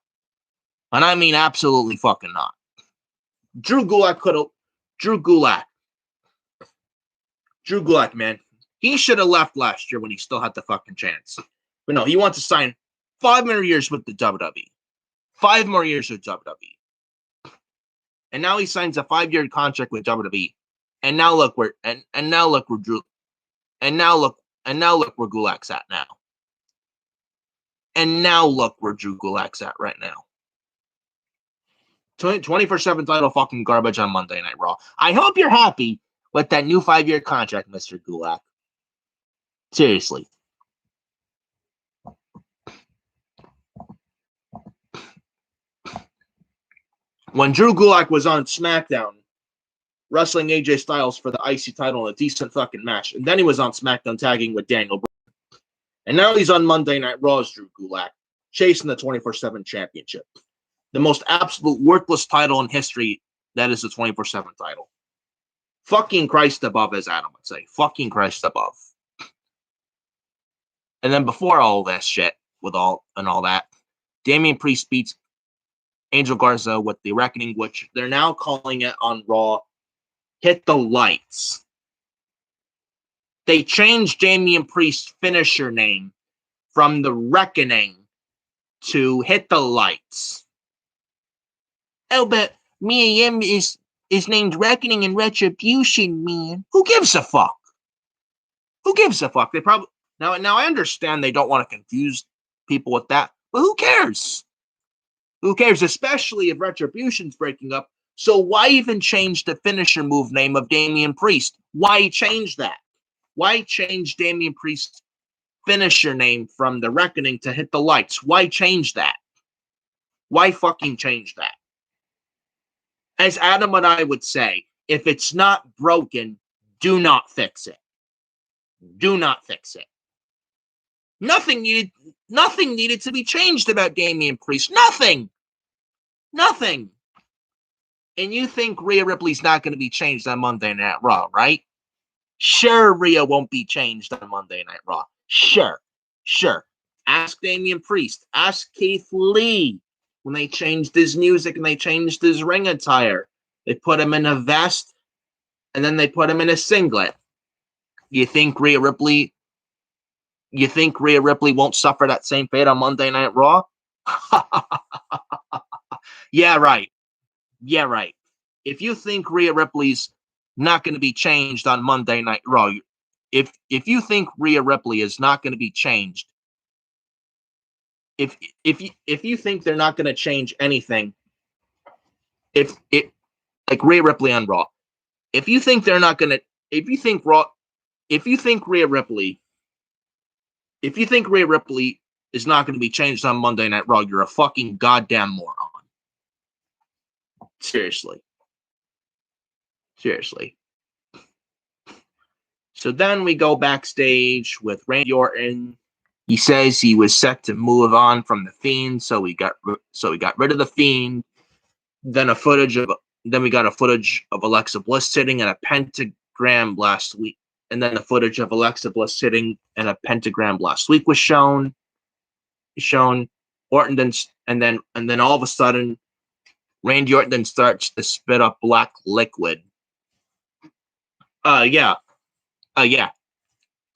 S1: And I mean absolutely fucking not. Drew Gulak, man. He should have left last year when he still had the fucking chance. But no, he wants to sign 5 more years with the WWE. 5 more years with WWE. And now he signs a 5-year contract with WWE. And now look where Gulak's at now. And now look where Drew Gulak's at right now. 24/7 title fucking garbage on Monday Night Raw. I hope you're happy with that new 5-year contract, Mr. Gulak. Seriously. When Drew Gulak was on SmackDown, wrestling AJ Styles for the IC title in a decent fucking match, and then he was on SmackDown tagging with Daniel Bryan. And now he's on Monday Night Raw as Drew Gulak, chasing the 24/7 championship. The most absolute worthless title in history, that is the 24/7 title. Fucking Christ above, as Adam would say. Fucking Christ above. And then before all this shit, with all that, Damien Priest beats Angel Garza with the Reckoning, which they're now calling it on Raw, Hit the Lights. They changed Damien Priest's finisher name from the Reckoning to Hit the Lights. Oh, but Mia Yim is named Reckoning and Retribution, man. Who gives a fuck? Who gives a fuck? They probably now I understand they don't want to confuse people with that, but who cares? Who cares? Especially if Retribution's breaking up. So why even change the finisher move name of Damien Priest? Why change that? Why change Damien Priest's finisher name from the Reckoning to Hit the Lights? Why change that? Why fucking change that? As Adam and I would say, if it's not broken, do not fix it. Do not fix it. Nothing needed to be changed about Damien Priest. Nothing. And you think Rhea Ripley's not going to be changed on Monday Night Raw, right? Sure, Rhea won't be changed on Monday Night Raw. Sure. Ask Damien Priest. Ask Keith Lee. When they changed his music and they changed his ring attire, they put him in a vest and then they put him in a singlet. You think Rhea Ripley won't suffer that same fate on Monday Night Raw? Yeah, right. If you think Rhea Ripley's not going to be changed on Monday Night Raw, if you think Rhea Ripley is not going to be changed, if you think they're not going to change anything, like Rhea Ripley on Raw, if you think Rhea Ripley is not going to be changed on Monday Night Raw, you're a fucking goddamn moron. Seriously. So then we go backstage with Randy Orton. He says he was set to move on from the Fiend, so we got rid of the Fiend. Then we got a footage of Alexa Bliss sitting in a pentagram last week, and then the footage of Alexa Bliss sitting in a pentagram last week was shown. Orton and then all of a sudden, Randy Orton then starts to spit up black liquid.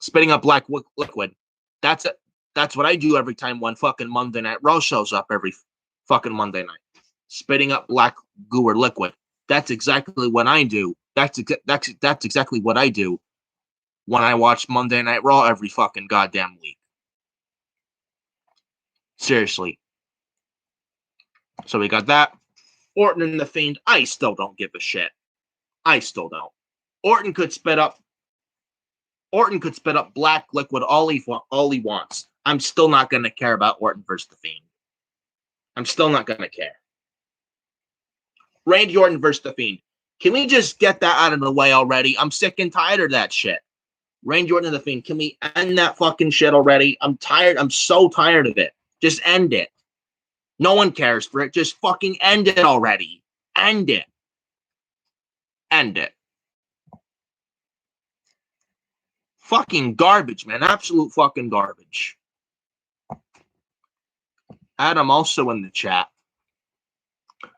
S1: Spitting up black liquid. That's what I do every time one fucking Monday Night Raw shows up every fucking Monday night. Spitting up black goo or liquid. That's exactly what I do. That's exactly what I do when I watch Monday Night Raw every fucking goddamn week. Seriously. So we got that. Orton and the Fiend. I still don't give a shit. I still don't. Orton could spit up black liquid all he wants. I'm still not going to care about Orton versus The Fiend. I'm still not going to care. Randy Orton versus The Fiend. Can we just get that out of the way already? I'm sick and tired of that shit. Randy Orton and The Fiend. Can we end that fucking shit already? I'm tired. I'm so tired of it. Just end it. No one cares for it. Just fucking end it already. End it. End it. Fucking garbage, man. Absolute fucking garbage. Adam also in the chat.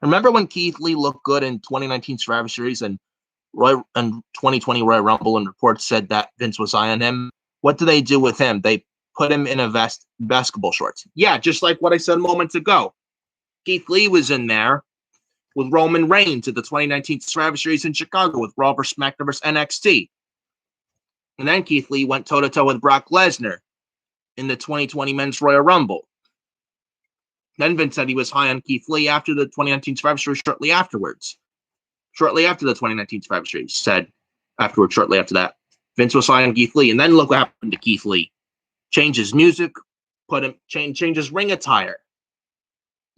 S1: Remember when Keith Lee looked good in 2019 Survivor Series and 2020 Royal Rumble, and reports said that Vince was eyeing him? What do they do with him? They put him in a basketball shorts. Yeah, just like what I said moments ago. Keith Lee was in there with Roman Reigns at the 2019 Survivor Series in Chicago with Raw vs. SmackDown vs. NXT. And then Keith Lee went toe-to-toe with Brock Lesnar in the 2020 Men's Royal Rumble. Then Vince said he was high on Keith Lee after the 2019 Survivor Series shortly afterwards. Shortly after the 2019 Survivor Series, said afterwards, shortly after that, Vince was high on Keith Lee. And then look what happened to Keith Lee. Changed his music, change his ring attire.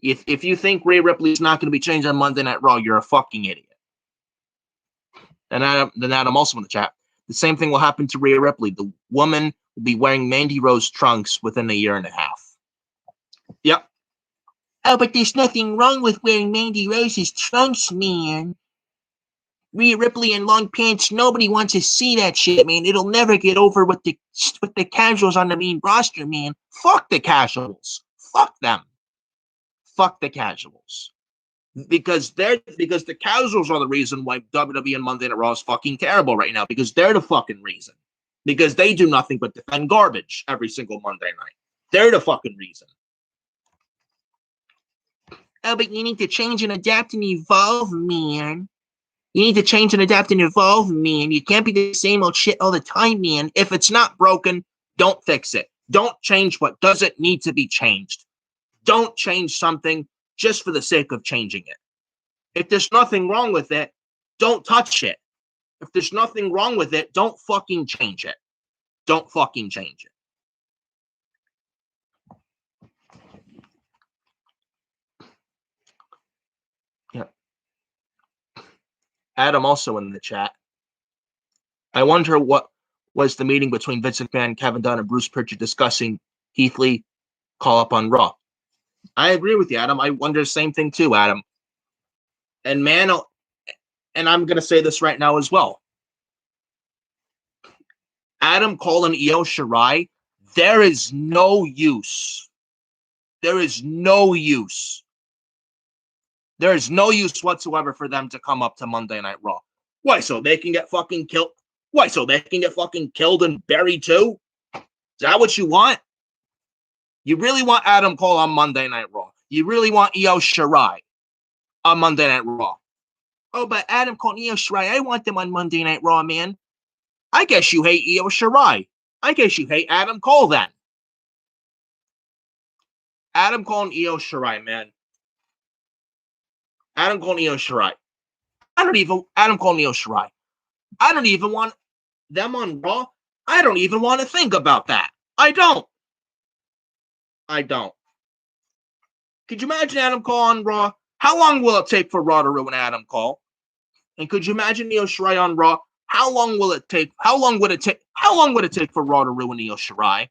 S1: If you think Ria Ripley's not going to be changed on Monday Night Raw, you're a fucking idiot. And Adam also in the chat. The same thing will happen to Ria Ripley. The woman will be wearing Mandy Rose trunks within a year and a half. Yep. Oh, but there's nothing wrong with wearing Mandy Rose's trunks, man. Rhea Ripley in long pants, nobody wants to see that shit, man. It'll never get over with the casuals on the main roster, man. Fuck the casuals. Fuck them. Fuck the casuals. Because the casuals are the reason why WWE and Monday Night Raw is fucking terrible right now. Because they're the fucking reason. Because they do nothing but defend garbage every single Monday night. They're the fucking reason. Oh, but you need to change and adapt and evolve, man. You need to change and adapt and evolve, man. You can't be the same old shit all the time, man. If it's not broken, don't fix it. Don't change what doesn't need to be changed. Don't change something just for the sake of changing it. If there's nothing wrong with it, don't touch it. If there's nothing wrong with it, don't fucking change it. Don't fucking change it. Adam also in the chat. I wonder what was the meeting between Vince McMahon, Kevin Dunn, and Bruce Pritchard discussing Keith Lee call up on Raw. I agree with you, Adam. I wonder the same thing too, Adam. And man, and I'm going to say this right now as well. Adam Cole and Io Shirai, there is no use. There is no use. There is no use whatsoever for them to come up to Monday Night Raw. Why, so they can get fucking killed? Why, so they can get fucking killed and buried too? Is that what you want? You really want Adam Cole on Monday Night Raw? You really want Io Shirai on Monday Night Raw? Oh, but Adam Cole and Io Shirai, I want them on Monday Night Raw, man. I guess you hate Io Shirai. I guess you hate Adam Cole then. Adam Cole and Io Shirai, man. Adam Cole and Io Shirai. Adam Cole and Io Shirai. I don't even want them on Raw. I don't even want to think about that. I don't. Could you imagine Adam Cole on Raw? How long will it take for Raw to ruin Adam Cole? And could you imagine Io Shirai on Raw? How long will it take? How long would it take for Raw to ruin Io Shirai?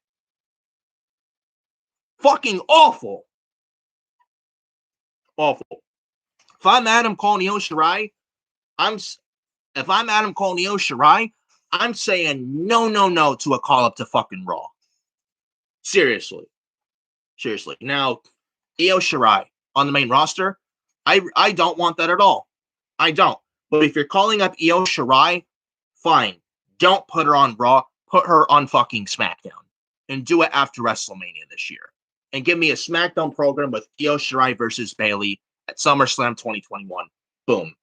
S1: Fucking awful. Awful. If I'm Adam Cole and Io Shirai, I'm saying no to a call up to fucking Raw. Seriously. Now, Io Shirai on the main roster, I don't want that at all. I don't. But if you're calling up Io Shirai, fine. Don't put her on Raw. Put her on fucking SmackDown. And do it after WrestleMania this year. And give me a SmackDown program with Io Shirai versus Bayley at SummerSlam 2021. Boom.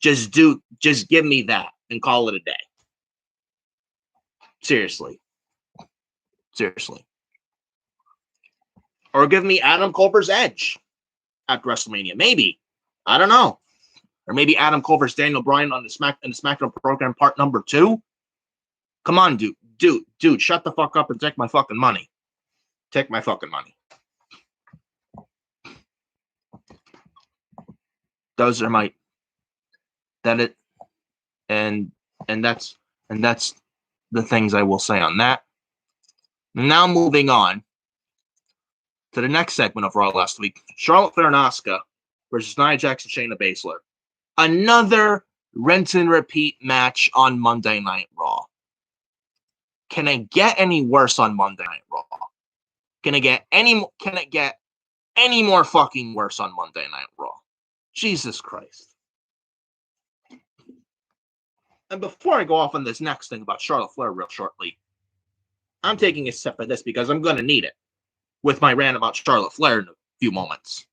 S1: Just give me that and call it a day. Seriously. Or give me Adam Cole versus Edge after WrestleMania. Maybe. I don't know. Or maybe Adam Cole versus Daniel Bryan on the SmackDown program part number 2. Come on, dude, shut the fuck up and take my fucking money. Take my fucking money. Those are my that's the things I will say on that. Now moving on to the next segment of Raw last week. Charlotte Faranaska versus Nia Jax and Shayna Basler. Another rinse and repeat match on Monday Night Raw. Can it get any worse on Monday Night Raw? Can it get any more fucking worse on Monday Night Raw? Jesus Christ. And before I go off on this next thing about Charlotte Flair real shortly, I'm taking a sip of this because I'm going to need it with my rant about Charlotte Flair in a few moments.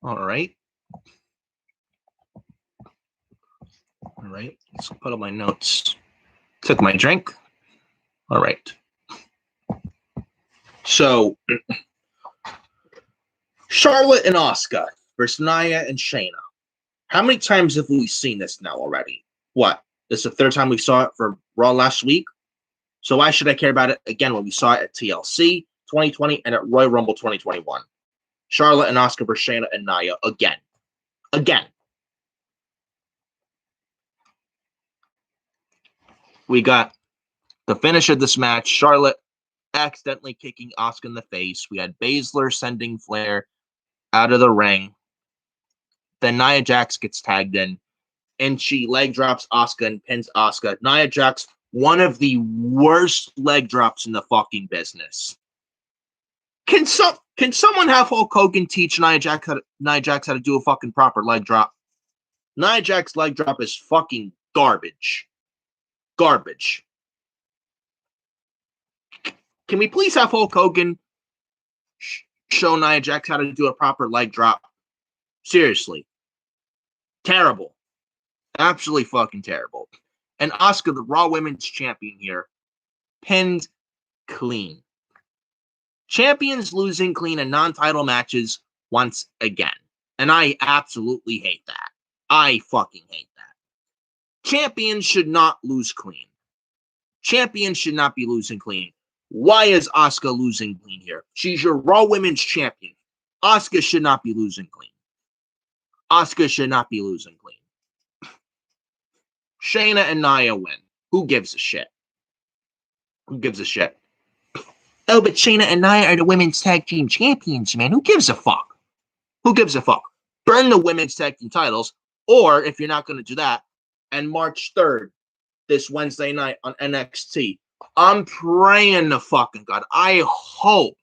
S1: All right. Let's put up my notes. Took my drink. All right. So, Charlotte and Asuka versus Naya and Shayna. How many times have we seen this now already? What? This is the third time we saw it for Raw last week? So why should I care about it again when we saw it at TLC 2020 and at Royal Rumble 2021? Charlotte and Asuka versus Shayna and Naya again. We got the finish of this match. Charlotte accidentally kicking Asuka in the face. We had Basler sending Flair out of the ring. Then Nia Jax gets tagged in, and she leg drops Asuka and pins Asuka. Nia Jax, one of the worst leg drops in the fucking business. Can someone have Hulk Hogan teach Nia Jax how to do a fucking proper leg drop? Nia Jax's leg drop is fucking garbage. Garbage. Can we please have Hulk Hogan show Nia Jax how to do a proper leg drop? Seriously. Terrible. Absolutely fucking terrible. And Asuka, the Raw Women's Champion here, pinned clean. Champions losing clean in non-title matches once again. And I absolutely hate that. I fucking hate that. Champions should not lose clean. Champions should not be losing clean. Why is Asuka losing clean here? She's your Raw Women's Champion. Asuka should not be losing clean. Asuka should not be losing clean. Shayna and Naya win. Who gives a shit? Who gives a shit? Oh, but Shayna and Naya are the Women's Tag Team Champions, man. Who gives a fuck? Who gives a fuck? Burn the Women's Tag Team titles, or if you're not going to do that, and March 3rd, this Wednesday night on NXT, I'm praying to fucking God. I hope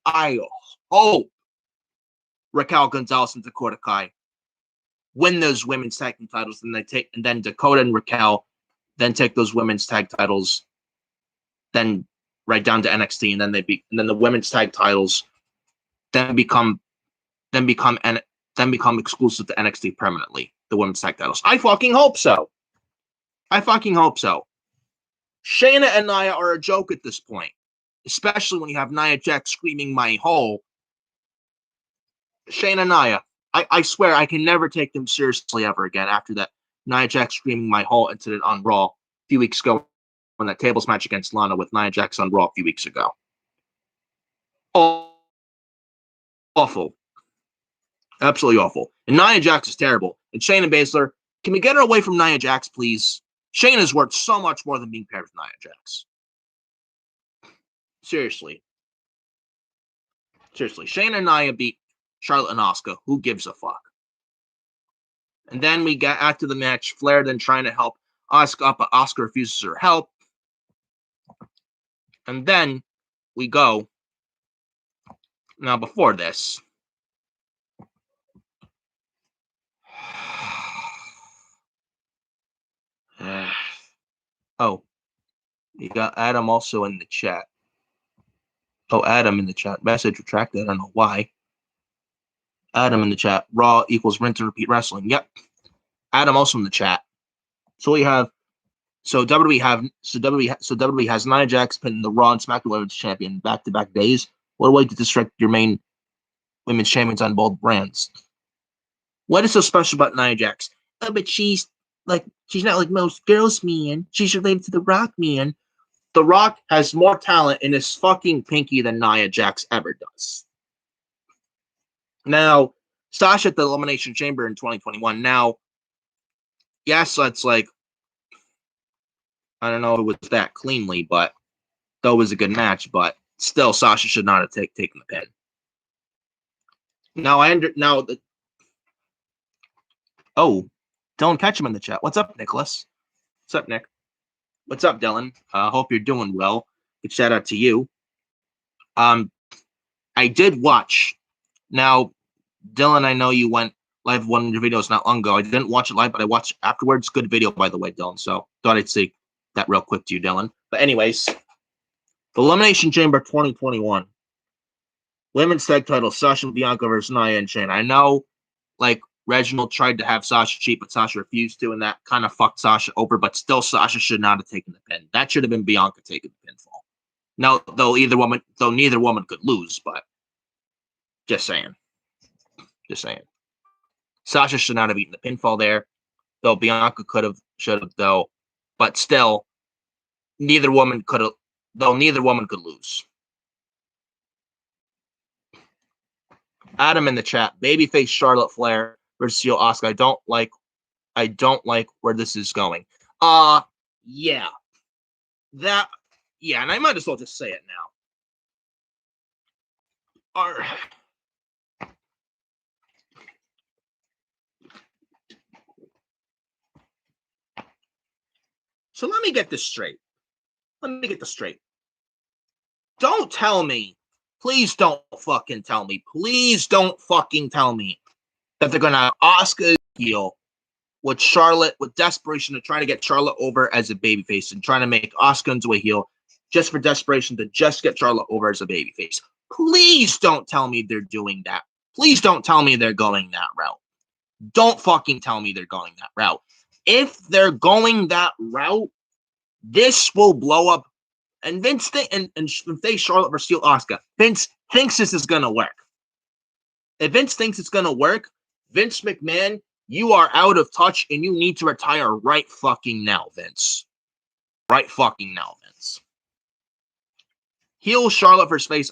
S1: Raquel Gonzalez and Dakota Kai win those women's tag team titles, and then Dakota and Raquel then take those women's tag titles, then right down to NXT, and then the women's tag titles then become exclusive to NXT permanently. The women's tag titles. I fucking hope so. Shayna and Naya are a joke at this point, especially when you have Nia Jax screaming "my hole." Shayna and Naya, I swear I can never take them seriously ever again after that Nia Jax screaming "my hole" incident on Raw a few weeks ago, on that tables match against Lana with Nia Jax on Raw a few weeks ago. Awful. Absolutely awful. And Nia Jax is terrible. And Shayna Baszler, can we get her away from Nia Jax, please? Shayna's worth so much more than being paired with Nia Jax. Seriously. Shayna and Nia beat Charlotte and Asuka. Who gives a fuck? And then we got after the match, Flair then trying to help Asuka up, but Asuka refuses her help. And then we go. Now, before this, oh, you got Adam also in the chat. Oh, Adam in the chat. Message retracted. I don't know why. Adam in the chat. Raw equals rinse and repeat wrestling. Yep. Adam also in the chat. So WWE has Nia Jax pinning the Raw and SmackDown Women's Champion back-to-back days. What a way to distract your main women's champions on both brands. What is so special about Nia Jax? Oh, but she's not like most girls, man. She's related to The Rock, man. The Rock has more talent in his fucking pinky than Nia Jax ever does. Now, Sasha at the Elimination Chamber in 2021. Now, yes, that's like, I don't know if it was that cleanly, but that was a good match. But still, Sasha should not have taken the pin. Now, oh, Dylan Ketchum in the chat. What's up, Nicholas? What's up, Nick? What's up, Dylan? Hope you're doing well. Good shout out to you. I did watch. Now, Dylan, I know you went live one of your videos not long ago. I didn't watch it live, but I watched afterwards. Good video, by the way, Dylan. So thought I'd say that real quick to you, Dylan. But anyways, the Elimination Chamber 2021. Women's tag title, Sasha and Bianca versus Naya and Shayna. I know, like, Reginald tried to have Sasha cheat, but Sasha refused to, and that kind of fucked Sasha over. But still, Sasha should not have taken the pin. That should have been Bianca taking the pinfall. No, neither woman could lose, but just saying. Just saying. Sasha should not have eaten the pinfall there, though Bianca should have, though. But still, neither woman could lose. Adam in the chat, babyface Charlotte Flair versus heel Asuka. I don't like where this is going. Yeah. And I might as well just say it now. So let me get this straight. Don't tell me. Please don't fucking tell me. Please don't fucking tell me that they're going to have Asuka heel with Charlotte, with desperation to try to get Charlotte over as a babyface and trying to make Asuka into a heel just for desperation to just get Charlotte over as a babyface. Please don't tell me they're doing that. Please don't tell me they're going that route. Don't fucking tell me they're going that route. If they're going that route, this will blow up. And Vince and if they Charlotte versus heel Asuka, Vince thinks this is gonna work. If Vince thinks it's gonna work, Vince McMahon, you are out of touch and you need to retire right fucking now, Vince. Right fucking now, Vince. Heel Charlotte versus face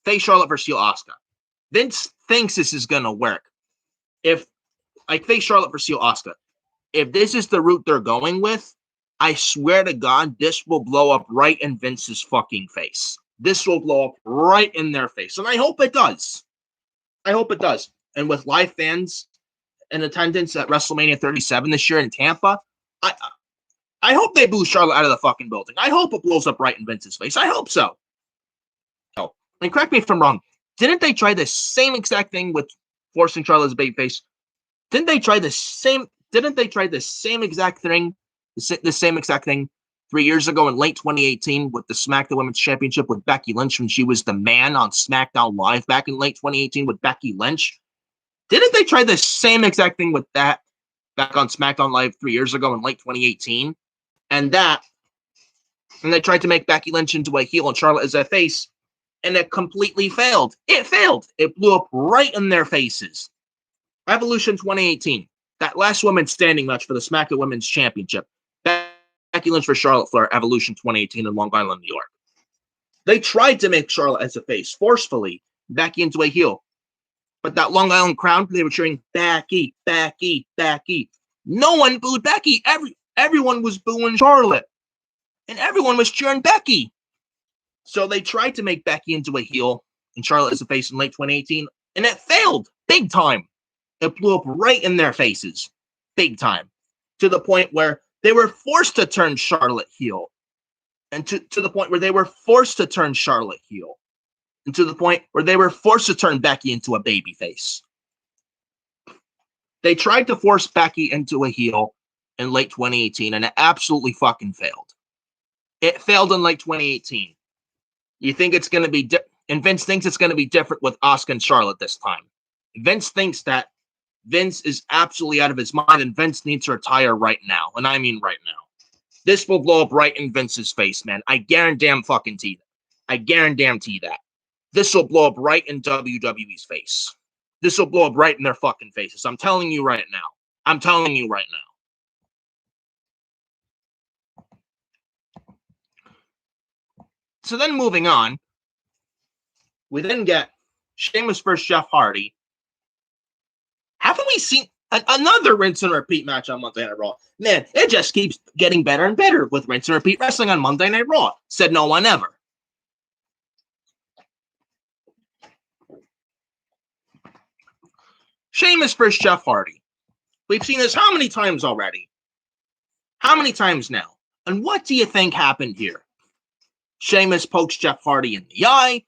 S1: face Charlotte versus heel Asuka. Vince thinks this is gonna work. If face Charlotte versus heel Asuka, if this is the route they're going with, I swear to God, this will blow up right in Vince's fucking face. This will blow up right in their face. And I hope it does. And with live fans in attendance at WrestleMania 37 this year in Tampa, I hope they boo Charlotte out of the fucking building. I hope it blows up right in Vince's face. I hope so. Oh, and correct me if I'm wrong. Didn't they try the same exact thing with forcing Charlotte as a babyface? Didn't they try the same exact thing? The same exact thing 3 years ago in late 2018 with the SmackDown Women's Championship with Becky Lynch when she was the man on SmackDown Live back in late 2018 with Becky Lynch. Didn't they try the same exact thing with that back on SmackDown Live 3 years ago in late 2018? And they tried to make Becky Lynch into a heel and Charlotte as a face, and it completely failed. It failed. It blew up right in their faces. Evolution 2018, that last women's standing match for the SmackDown Women's Championship. Becky Lynch for Charlotte Flair, Evolution 2018 in Long Island, New York. They tried to make Charlotte as a face, forcefully, Becky into a heel. But that Long Island crowd, they were cheering, Becky, Becky, Becky. No one booed Becky. Everyone was booing Charlotte. And everyone was cheering Becky. So they tried to make Becky into a heel and Charlotte as a face in late 2018, and it failed big time. It blew up right in their faces, big time, to the point where they were forced to turn Charlotte heel, and to the point where they were forced to turn Charlotte heel, and to the point where they were forced to turn Becky into a babyface. They tried to force Becky into a heel in late 2018, and it absolutely fucking failed. It failed in late 2018. You think it's going to be and Vince thinks it's going to be different with Asuka and Charlotte this time. Vince thinks that
S2: Vince is absolutely out of his mind, and Vince needs to retire right now. And I mean right now. This will blow up right in Vince's face, man. I guarantee that. This will blow up right in WWE's face. This will blow up right in their fucking faces. I'm telling you right now. So then moving on, we then get Sheamus versus Jeff Hardy. Haven't we seen another rinse and repeat match on Monday Night Raw? Man, it just keeps getting better and better with rinse and repeat wrestling on Monday Night Raw. Said no one ever. Sheamus versus Jeff Hardy. We've seen this how many times already? How many times now? And what do you think happened here? Sheamus pokes Jeff Hardy in the eye.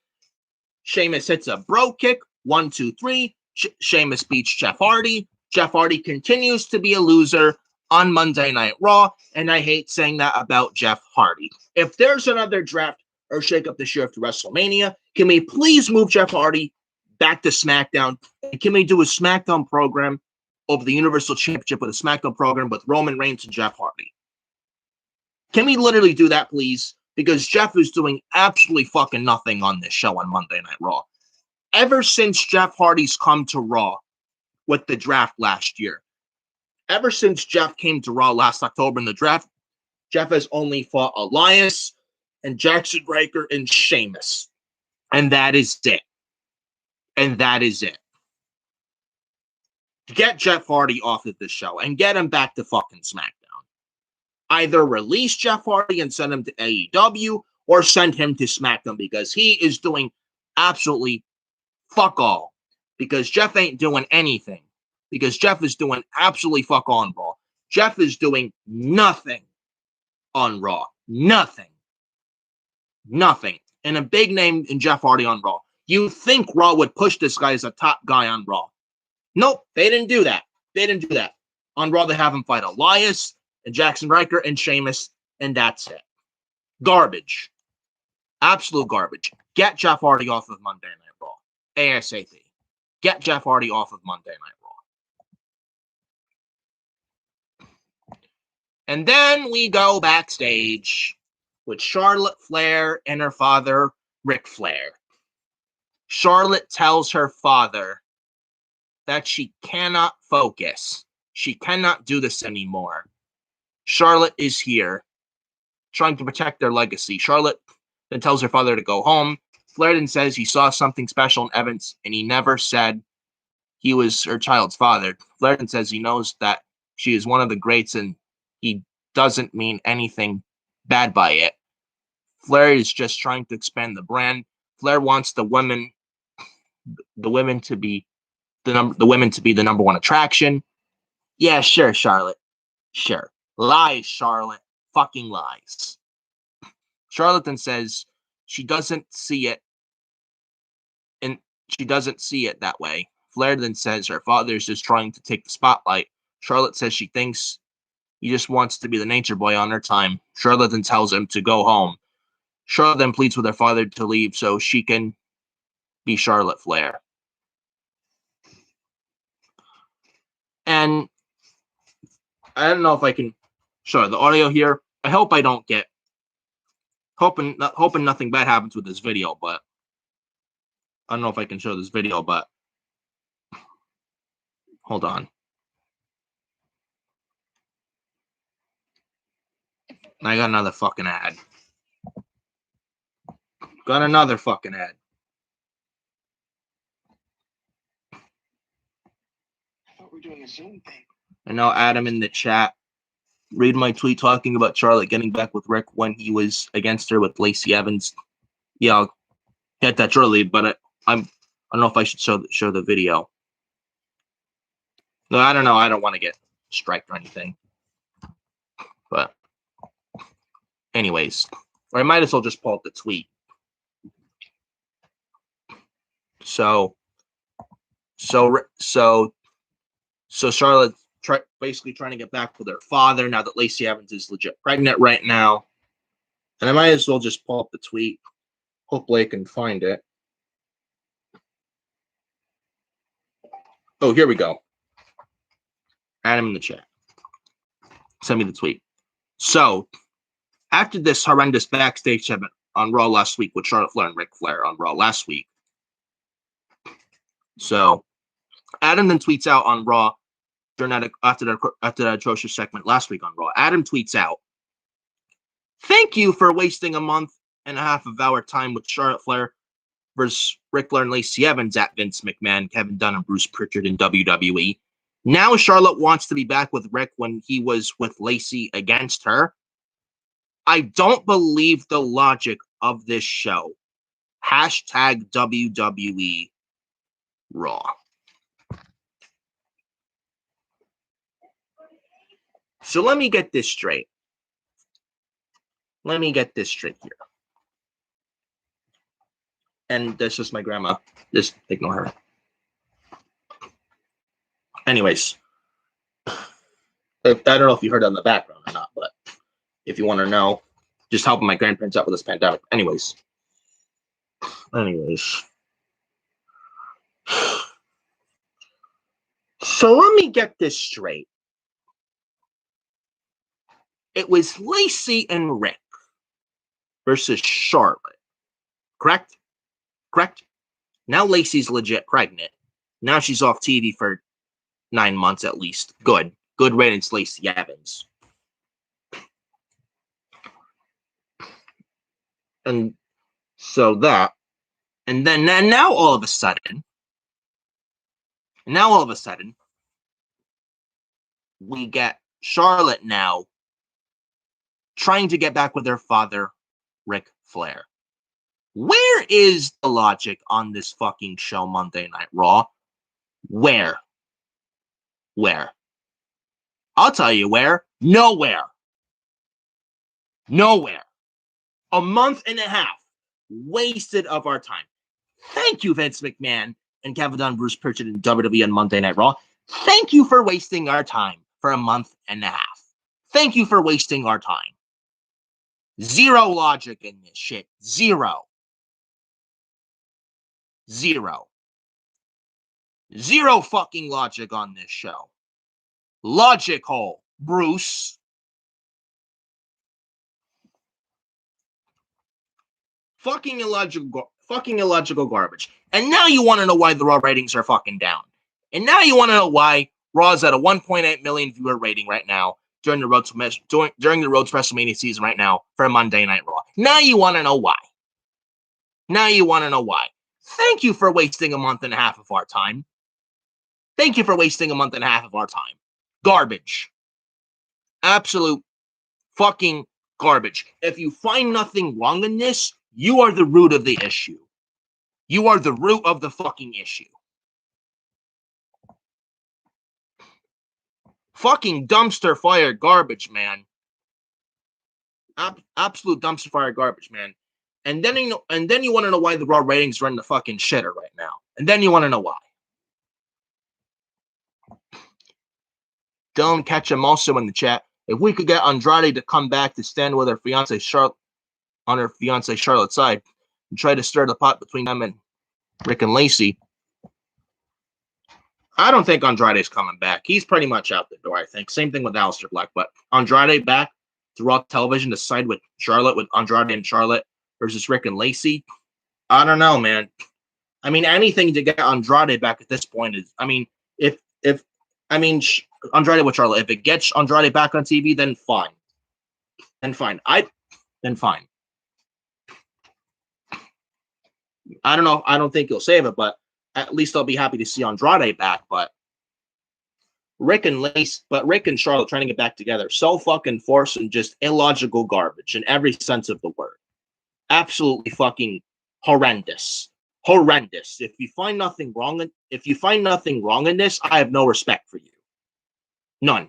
S2: Sheamus hits a bro kick. 1, 2, 3. Sheamus beats Jeff Hardy. Jeff Hardy continues to be a loser on Monday Night Raw, and I hate saying that about Jeff Hardy. If there's another draft or shake up this year after WrestleMania, can we please move Jeff Hardy back to SmackDown? And can we do a SmackDown program over the Universal Championship with a SmackDown program with Roman Reigns and Jeff Hardy? Can we literally do that, please? Because Jeff is doing absolutely fucking nothing on this show on Monday Night Raw. Ever since Jeff Hardy's come to Raw with the draft last year, ever since Jeff came to Raw last October in the draft, Jeff has only fought Elias and Jackson Ryker and Sheamus. And that is it. Get Jeff Hardy off of this show and get him back to fucking SmackDown. Either release Jeff Hardy and send him to AEW or send him to SmackDown because he is doing absolutely fuck all. Because Jeff ain't doing anything. Because Jeff is doing absolutely fuck all on Raw. Jeff is doing nothing on Raw. Nothing. And a big name in Jeff Hardy on Raw. You think Raw would push this guy as a top guy on Raw. Nope, they didn't do that. On Raw, they have him fight Elias and Jackson Ryker and Sheamus, and that's it. Garbage. Absolute garbage. Get Jeff Hardy off of Monday Night Raw. ASAP. Get Jeff Hardy off of Monday Night Raw. And then we go backstage with Charlotte Flair and her father, Ric Flair. Charlotte tells her father that she cannot focus. She cannot do this anymore. Charlotte is here, trying to protect their legacy. Charlotte then tells her father to go home. Flair then says he saw something special in Evans, and he never said he was her child's father. Flair then says he knows that she is one of the greats, and he doesn't mean anything bad by it. Flair is just trying to expand the brand. Flair wants the women to be the number one attraction. Yeah, sure, Charlotte. Sure. Lies, Charlotte. Fucking lies. Charlotte then says she doesn't see it, and she doesn't see it that way. Flair then says her father is just trying to take the spotlight. Charlotte says she thinks he just wants to be the nature boy on her time. Charlotte then tells him to go home. Charlotte then pleads with her father to leave so she can be Charlotte Flair. And I don't know if I can show the audio here. I hope I don't get hoping nothing bad happens with this video, but I don't know if I can show this video, but hold on. I got another fucking ad. I thought we were doing a Zoom thing. I know Adam in the chat. Read my tweet talking about Charlotte getting back with Rick when he was against her with Lacey Evans. Yeah, I'll get that shortly, but I don't know if I should show the video. No, I don't know. I don't want to get striked or anything. But anyways, or I might as well just pull up the tweet. So Charlotte basically trying to get back with her father now that Lacey Evans is legit pregnant right now. And I might as well just pull up the tweet. Hopefully I can find it. Oh, here we go. Add him in the chat. Send me the tweet. So, after this horrendous backstage segment on Raw last week with Charlotte Flair and Ric Flair on Raw last week. So, Adam then tweets out on Raw during that after that atrocious segment last week on Raw. Adam tweets out, "Thank you for wasting a month and a half of our time with Charlotte Flair versus Ric Flair and Lacey Evans at Vince McMahon, Kevin Dunn, and Bruce Pritchard in WWE. Now Charlotte wants to be back with Ric when he was with Lacey against her. I don't believe the logic of this show. Hashtag WWE RAW." So let me get this straight. Let me get this straight here. And that's just my grandma. Just ignore her. Anyways, I don't know if you heard that in the background or not, but if you want to know, just helping my grandparents out with this pandemic. Anyways. So let me get this straight. It was Lacey and Ric versus Charlotte. Correct? Correct? Now Lacey's legit pregnant. Now she's off TV for 9 months at least. Good. Good riddance, Lacey Evans. And so that, and then now all of a sudden, we get Charlotte now trying to get back with her father, Ric Flair. Where is the logic on this fucking show, Monday Night Raw? Where? I'll tell you where. Nowhere. A month and a half wasted of our time. Thank you, Vince McMahon and Kevin Dunn, Bruce Pritchard, and WWE on Monday Night Raw. Thank you for wasting our time for a month and a half. Thank you for wasting our time. Zero logic in this shit. Zero fucking logic on this show. Logic hole, Bruce. Fucking illogical garbage. And now you want to know why the Raw ratings are fucking down. And now you want to know why Raw's at a 1.8 million viewer rating right now during the Road to WrestleMania season right now for Monday Night Raw. Now you want to know why. Thank you for wasting a month and a half of our time. Garbage. Absolute fucking garbage. If you find nothing wrong in this, you are the root of the issue. You are the root of the fucking issue. Fucking dumpster fire garbage, man. Absolute dumpster fire garbage, man. And then you want to know why the Raw ratings are in the fucking shitter right now. And then you want to know why. Dylan Ketchum also in the chat. If we could get Andrade to come back to stand with her fiance Charlotte on her fiance Charlotte's side and try to stir the pot between them and Rick and Lacey. I don't think Andrade's coming back. He's pretty much out the door, I think. Same thing with Aleister Black. But Andrade back to Raw television to side with Charlotte, with Andrade and Charlotte versus Rick and Lacey. I don't know, man. I mean, anything to get Andrade back at this point is, I mean, Andrade with Charlotte. If it gets Andrade back on TV, then fine. Then fine. I don't know. I don't think he'll save it, but at least I'll be happy to see Andrade back. But Rick and Charlotte trying to get back together, so fucking forced and just illogical garbage in every sense of the word. Absolutely fucking horrendous. If you find nothing wrong in this, I have no respect for you. None.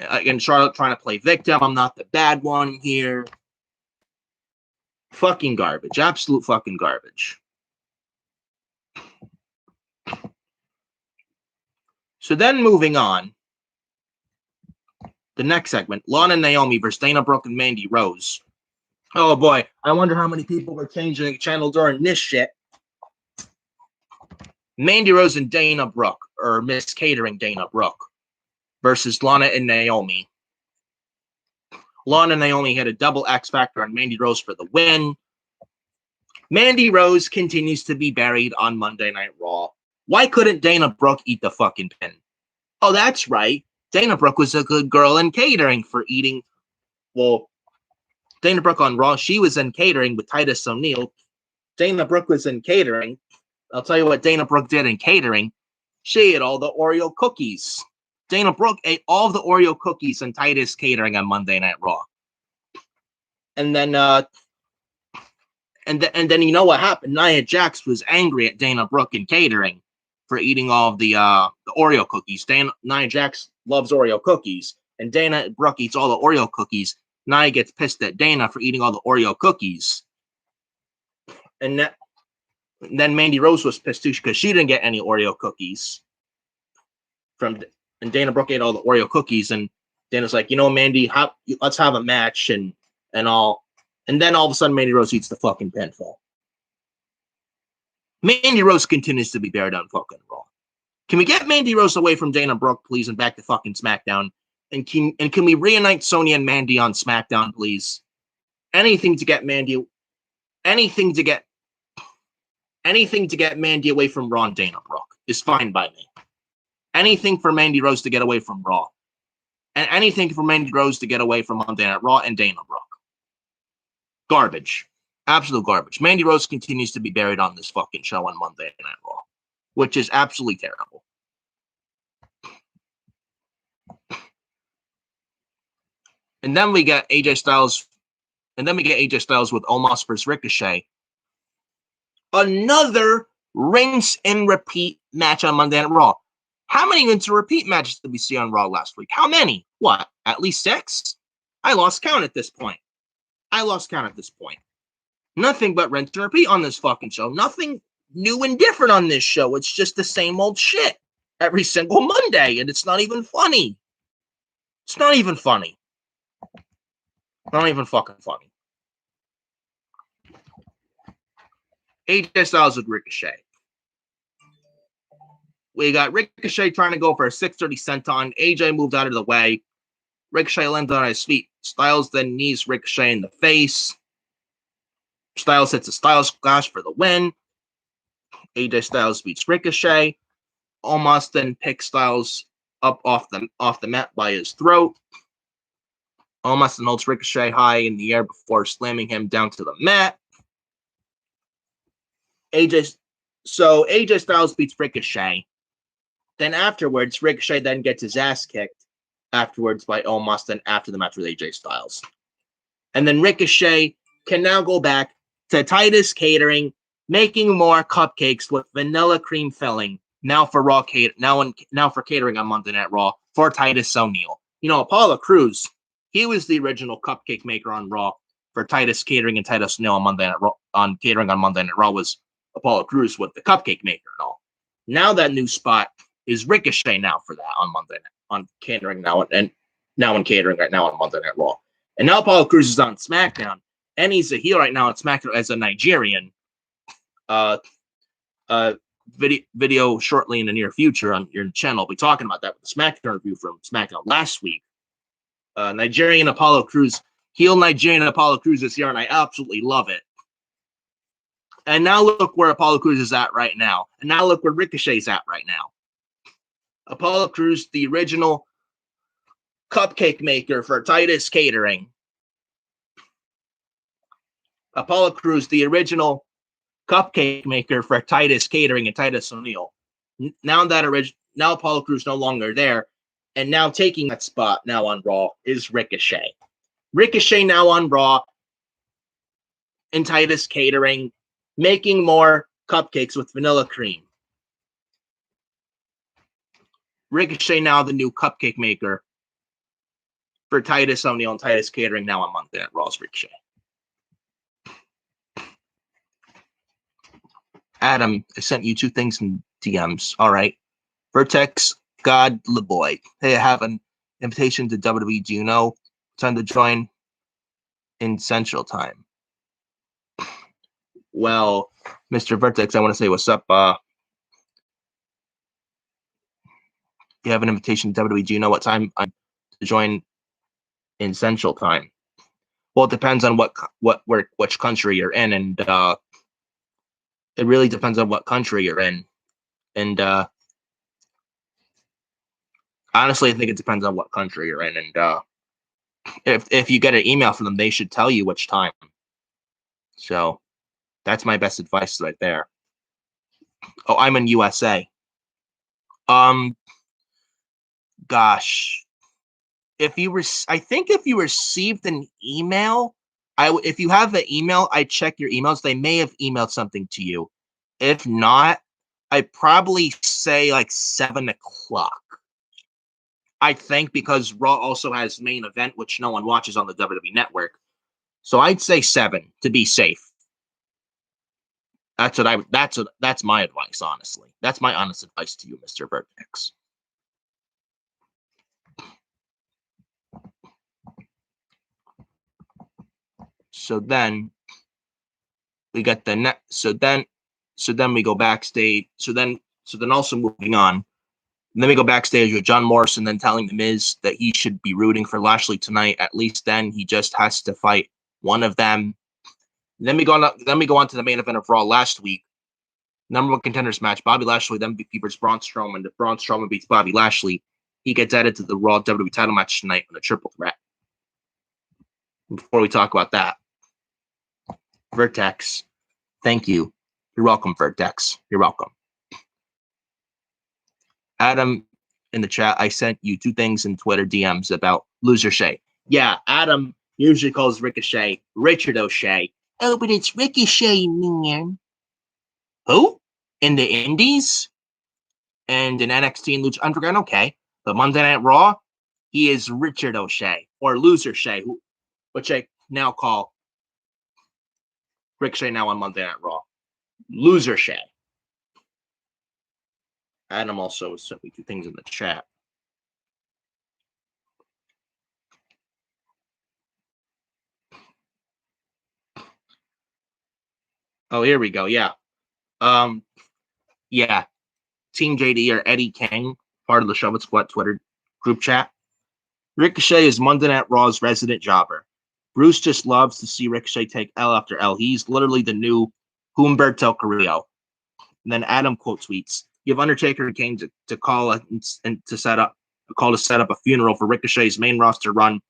S2: Again, Charlotte trying to play victim. I'm not the bad one here. Fucking garbage. Absolute fucking garbage. So then moving on. The next segment, Lana and Naomi versus Dana Brooke and Mandy Rose. Oh boy, I wonder how many people were changing the channel during this shit. Mandy Rose and Dana Brooke, or Miss Catering Dana Brooke, versus Lana and Naomi. Lana and Naomi had a double X Factor on Mandy Rose for the win. Mandy Rose continues to be buried on Monday Night Raw. Why couldn't Dana Brooke eat the fucking pin? Oh, that's right. Dana Brooke was a good girl in catering for eating. Well, Dana Brooke on Raw, she was in catering with Titus O'Neil. Dana Brooke was in catering. I'll tell you what Dana Brooke did in catering. She ate all the Oreo cookies. Dana Brooke ate all the Oreo cookies in Titus catering on Monday Night Raw. And then and then you know what happened? Nia Jax was angry at Dana Brooke in catering for eating all of the Oreo cookies. Nia Jax loves Oreo cookies, and Dana Brooke eats all the Oreo cookies. Nia gets pissed at Dana for eating all the Oreo cookies. And then Mandy Rose was pissed too because she didn't get any Oreo cookies. And Dana Brooke ate all the Oreo cookies, and Dana's like, you know, Mandy, let's have a match and all. And then all of a sudden, Mandy Rose eats the fucking pinfall. Mandy Rose continues to be buried on fucking Raw. Can we get Mandy Rose away from Dana Brooke, please, and back to fucking SmackDown? And can we reunite Sonya and Mandy on SmackDown, please? Anything to get Mandy away from Raw and Dana Brooke is fine by me. Anything for Mandy Rose to get away from Raw. And anything for Mandy Rose to get away from Monday Night Raw and Dana Brooke. Garbage. Absolute garbage. Mandy Rose continues to be buried on this fucking show on Monday Night Raw, which is absolutely terrible. And then we get AJ Styles. With Omos versus Ricochet. Another rinse and repeat match on Monday Night Raw. How many rinse and repeat matches did we see on Raw last week? How many? What? At least 6? I lost count at this point. Nothing but rinse and repeat on this fucking show. Nothing new and different on this show. It's just the same old shit every single Monday, and it's not even funny. Not even fucking funny. AJ Styles with Ricochet. We got Ricochet trying to go for a 630 senton. AJ moved out of the way. Ricochet landed on his feet. Styles then knees Ricochet in the face. Styles hits a Styles Splash for the win. AJ Styles beats Ricochet. Omos then picks Styles up off the mat by his throat. Omos then holds Ricochet high in the air before slamming him down to the mat. AJ Styles beats Ricochet. Then afterwards, Ricochet then gets his ass kicked afterwards by Omos then after the match with AJ Styles. And then Ricochet can now go back to Titus Catering, making more cupcakes with vanilla cream filling. Now for catering on Monday Night Raw for Titus O'Neil. You know, Apollo Crews, he was the original cupcake maker on Raw for Titus Catering and Titus O'Neil on Monday Night Raw. On catering on Monday Night Raw was Apollo Crews with the cupcake maker and all. Now that new spot is Ricochet now for that on Monday Night, on catering now and now in catering right now on Monday Night Raw. And now Apollo Crews is on SmackDown, and he's a heel right now on SmackDown as a Nigerian. Video shortly in the near future on your channel. I'll be talking about that with the SmackDown review from SmackDown last week. Nigerian Apollo Crews, heel Nigerian Apollo Crews is here, and I absolutely love it. And now look where Apollo Crews is at right now. And now look where Ricochet's at right now. Apollo Crews, the original cupcake maker for Titus Catering. Apollo Crews, the original cupcake maker for Titus Catering and Titus O'Neil. Now Apollo Crews no longer there, and now taking that spot now on Raw is Ricochet. Ricochet now on Raw and Titus Catering, making more cupcakes with vanilla cream. Ricochet now the new cupcake maker for Titus O'Neil and Titus Catering now on Monday at Raw's Ricochet. Adam, I sent you 2 things in DMs. All right. Vertex, God, LeBoy. Hey, I have an invitation to WWE. Do you know time to join in Central Time? Well, Mr. Vertex, I want to say what's up. You have an invitation to WWE. Do you know what time to join in Central Time? Well, it depends on which country you're in, and it really depends on what country you're in. And honestly, I think it depends on what country you're in. And if you get an email from them, they should tell you which time. So that's my best advice right there. Oh, I'm in USA. Gosh, I think if you received an email, if you have the email, I check your emails. They may have emailed something to you. If not, I'd probably say like 7 o'clock. I think because Raw also has main event, which no one watches on the WWE Network. So I'd say 7 to be safe. That's my advice, honestly. That's my honest advice to you, Mr. Vertex. So then we got the net. So then we go backstage. So then also moving on. And then we go backstage with John Morrison, then telling the Miz that he should be rooting for Lashley tonight. At least then he just has to fight one of them. And then we go on to the main event of Raw last week. Number 1 contenders match. Bobby Lashley then beats Braun Strowman. If Braun Strowman beats Bobby Lashley, he gets added to the Raw WWE title match tonight on a triple threat. Before we talk about that, Vertex, thank you. You're welcome, Vertex. You're welcome. Adam in the chat, I sent you 2 things in Twitter DMs about Loser Shay. Yeah, Adam usually calls Ricochet Richard O'Shea. Oh, but it's Ricochet, man. Who? In the Indies? And in NXT and Lucha Underground? Okay. But Monday Night Raw, he is Richard O'Shea, or Loser Shay, which I now call Ricochet now on Monday Night Raw. Loser Shay. Adam also sent me 2 things in the chat. Oh, here we go. Yeah. Yeah. Team JD or Eddie King, part of the Shove It Squad Twitter group chat. Ricochet is Monday Night Raw's resident jobber. Bruce just loves to see Ricochet take L after L. He's literally the new Humberto Carrillo. And then Adam quote tweets, you have Undertaker and Kane to call and to set up a funeral for Ricochet's main roster run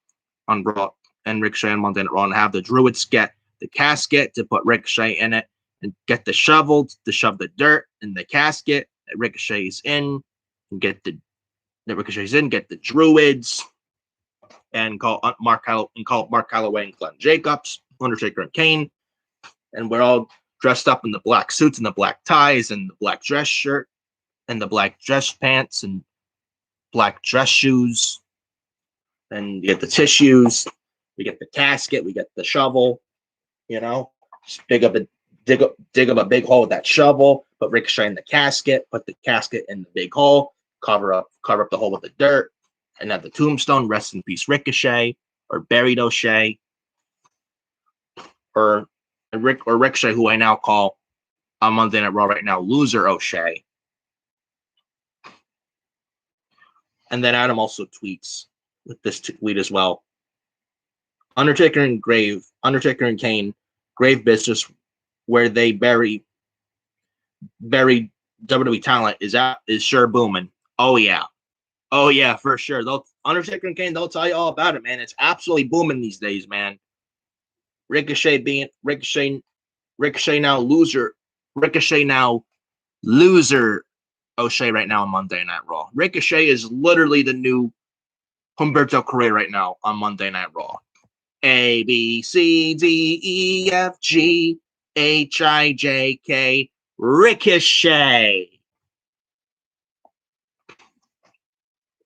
S2: on Raw and Ricochet on Monday Night Raw, and have the Druids get the casket to put Ricochet in it, and get the shovel to shove the dirt in the casket that Ricochet's in, and get the Druids, and call Mark Calloway and Glenn Jacobs, Undertaker and Kane, and we're all dressed up in the black suits and the black ties and the black dress shirt and the black dress pants and black dress shoes. And you get the tissues, we get the casket, we get the shovel, just dig up a big hole with that shovel, put Ricochet in the casket, put the casket in the big hole, cover up the hole with the dirt, and have the tombstone, rest in peace Ricochet, or buried O'Shea, or Ricochet, who I now call on Monday Night Raw right now, Loser O'Shea. And then Adam also tweets with this tweet as well. Undertaker and Kane, grave business where they bury WWE talent is sure booming. Oh yeah, for sure. Undertaker and Kane, they'll tell you all about it, man. It's absolutely booming these days, man. Ricochet now loser O'Shea right now on Monday Night Raw. Ricochet is literally the new Humberto Carrillo right now on Monday Night Raw. A, B, C, D, E, F, G, H, I, J, K, Ricochet.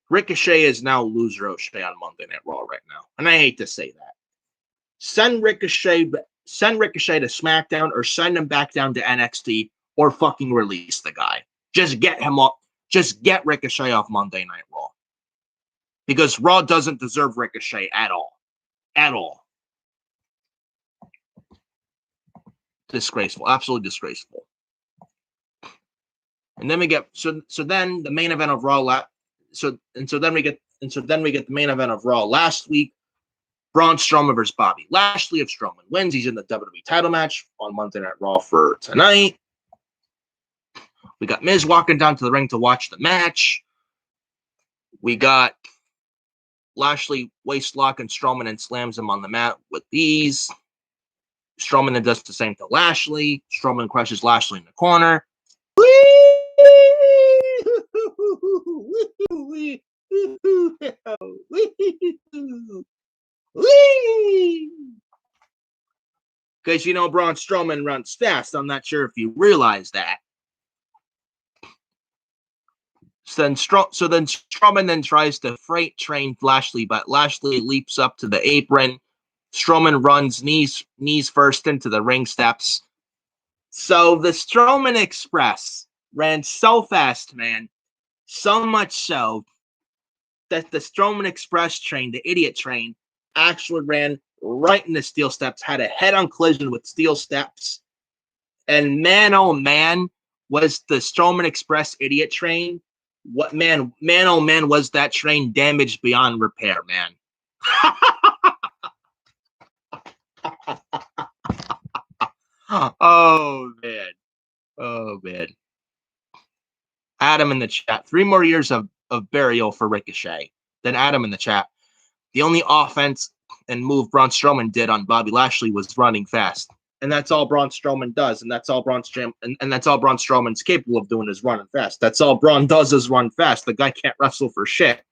S2: Ricochet is now Loser O'Shea on Monday Night Raw right now. And I hate to say that. Send Ricochet to SmackDown, or send him back down to NXT, or fucking release the guy. Just get him up. Just get Ricochet off Monday Night Raw. Because Raw doesn't deserve Ricochet at all. At all. Disgraceful. Absolutely disgraceful. And then we get so then the main event of Raw so then we get the main event of Raw last week. Braun Strowman versus Bobby Lashley. If Strowman wins, he's in the WWE title match on Monday Night Raw for tonight. We got Miz walking down to the ring to watch the match. We got Lashley waist locking Strowman and slams him on the mat with ease. Strowman then does the same to Lashley. Strowman crushes Lashley in the corner. Because you know Braun Strowman runs fast. I'm not sure if you realize that. So then Strowman then tries to freight train Lashley, but Lashley leaps up to the apron. Strowman runs knees first into the ring steps. So the Strowman Express ran so fast, man. So much so that the Strowman Express train, the idiot train, actually ran right into steel steps, had a head-on collision with steel steps. And man, oh man, was the Strowman Express idiot train. What man, oh man, was that train damaged beyond repair, man. Oh man. Oh man. Adam in the chat. 3 more years of burial for Ricochet. Then Adam in the chat. The only offense and move Braun Strowman did on Bobby Lashley was running fast. And that's all Braun Strowman does. And that's all Braun Strowman's capable of doing is running fast. That's all Braun does is run fast. The guy can't wrestle for shit.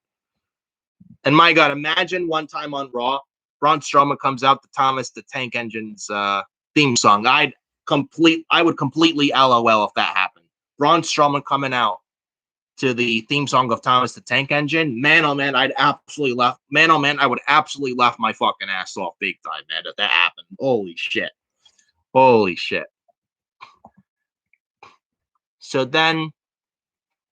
S2: And my God, imagine one time on Raw, Braun Strowman comes out to Thomas the Tank Engine's theme song. I would completely LOL if that happened. Braun Strowman coming out to the theme song of Thomas the Tank Engine. Man, oh man, I'd absolutely laugh. Man, oh man, I would absolutely laugh my fucking ass off big time, man, if that happened. Holy shit. Holy shit. So then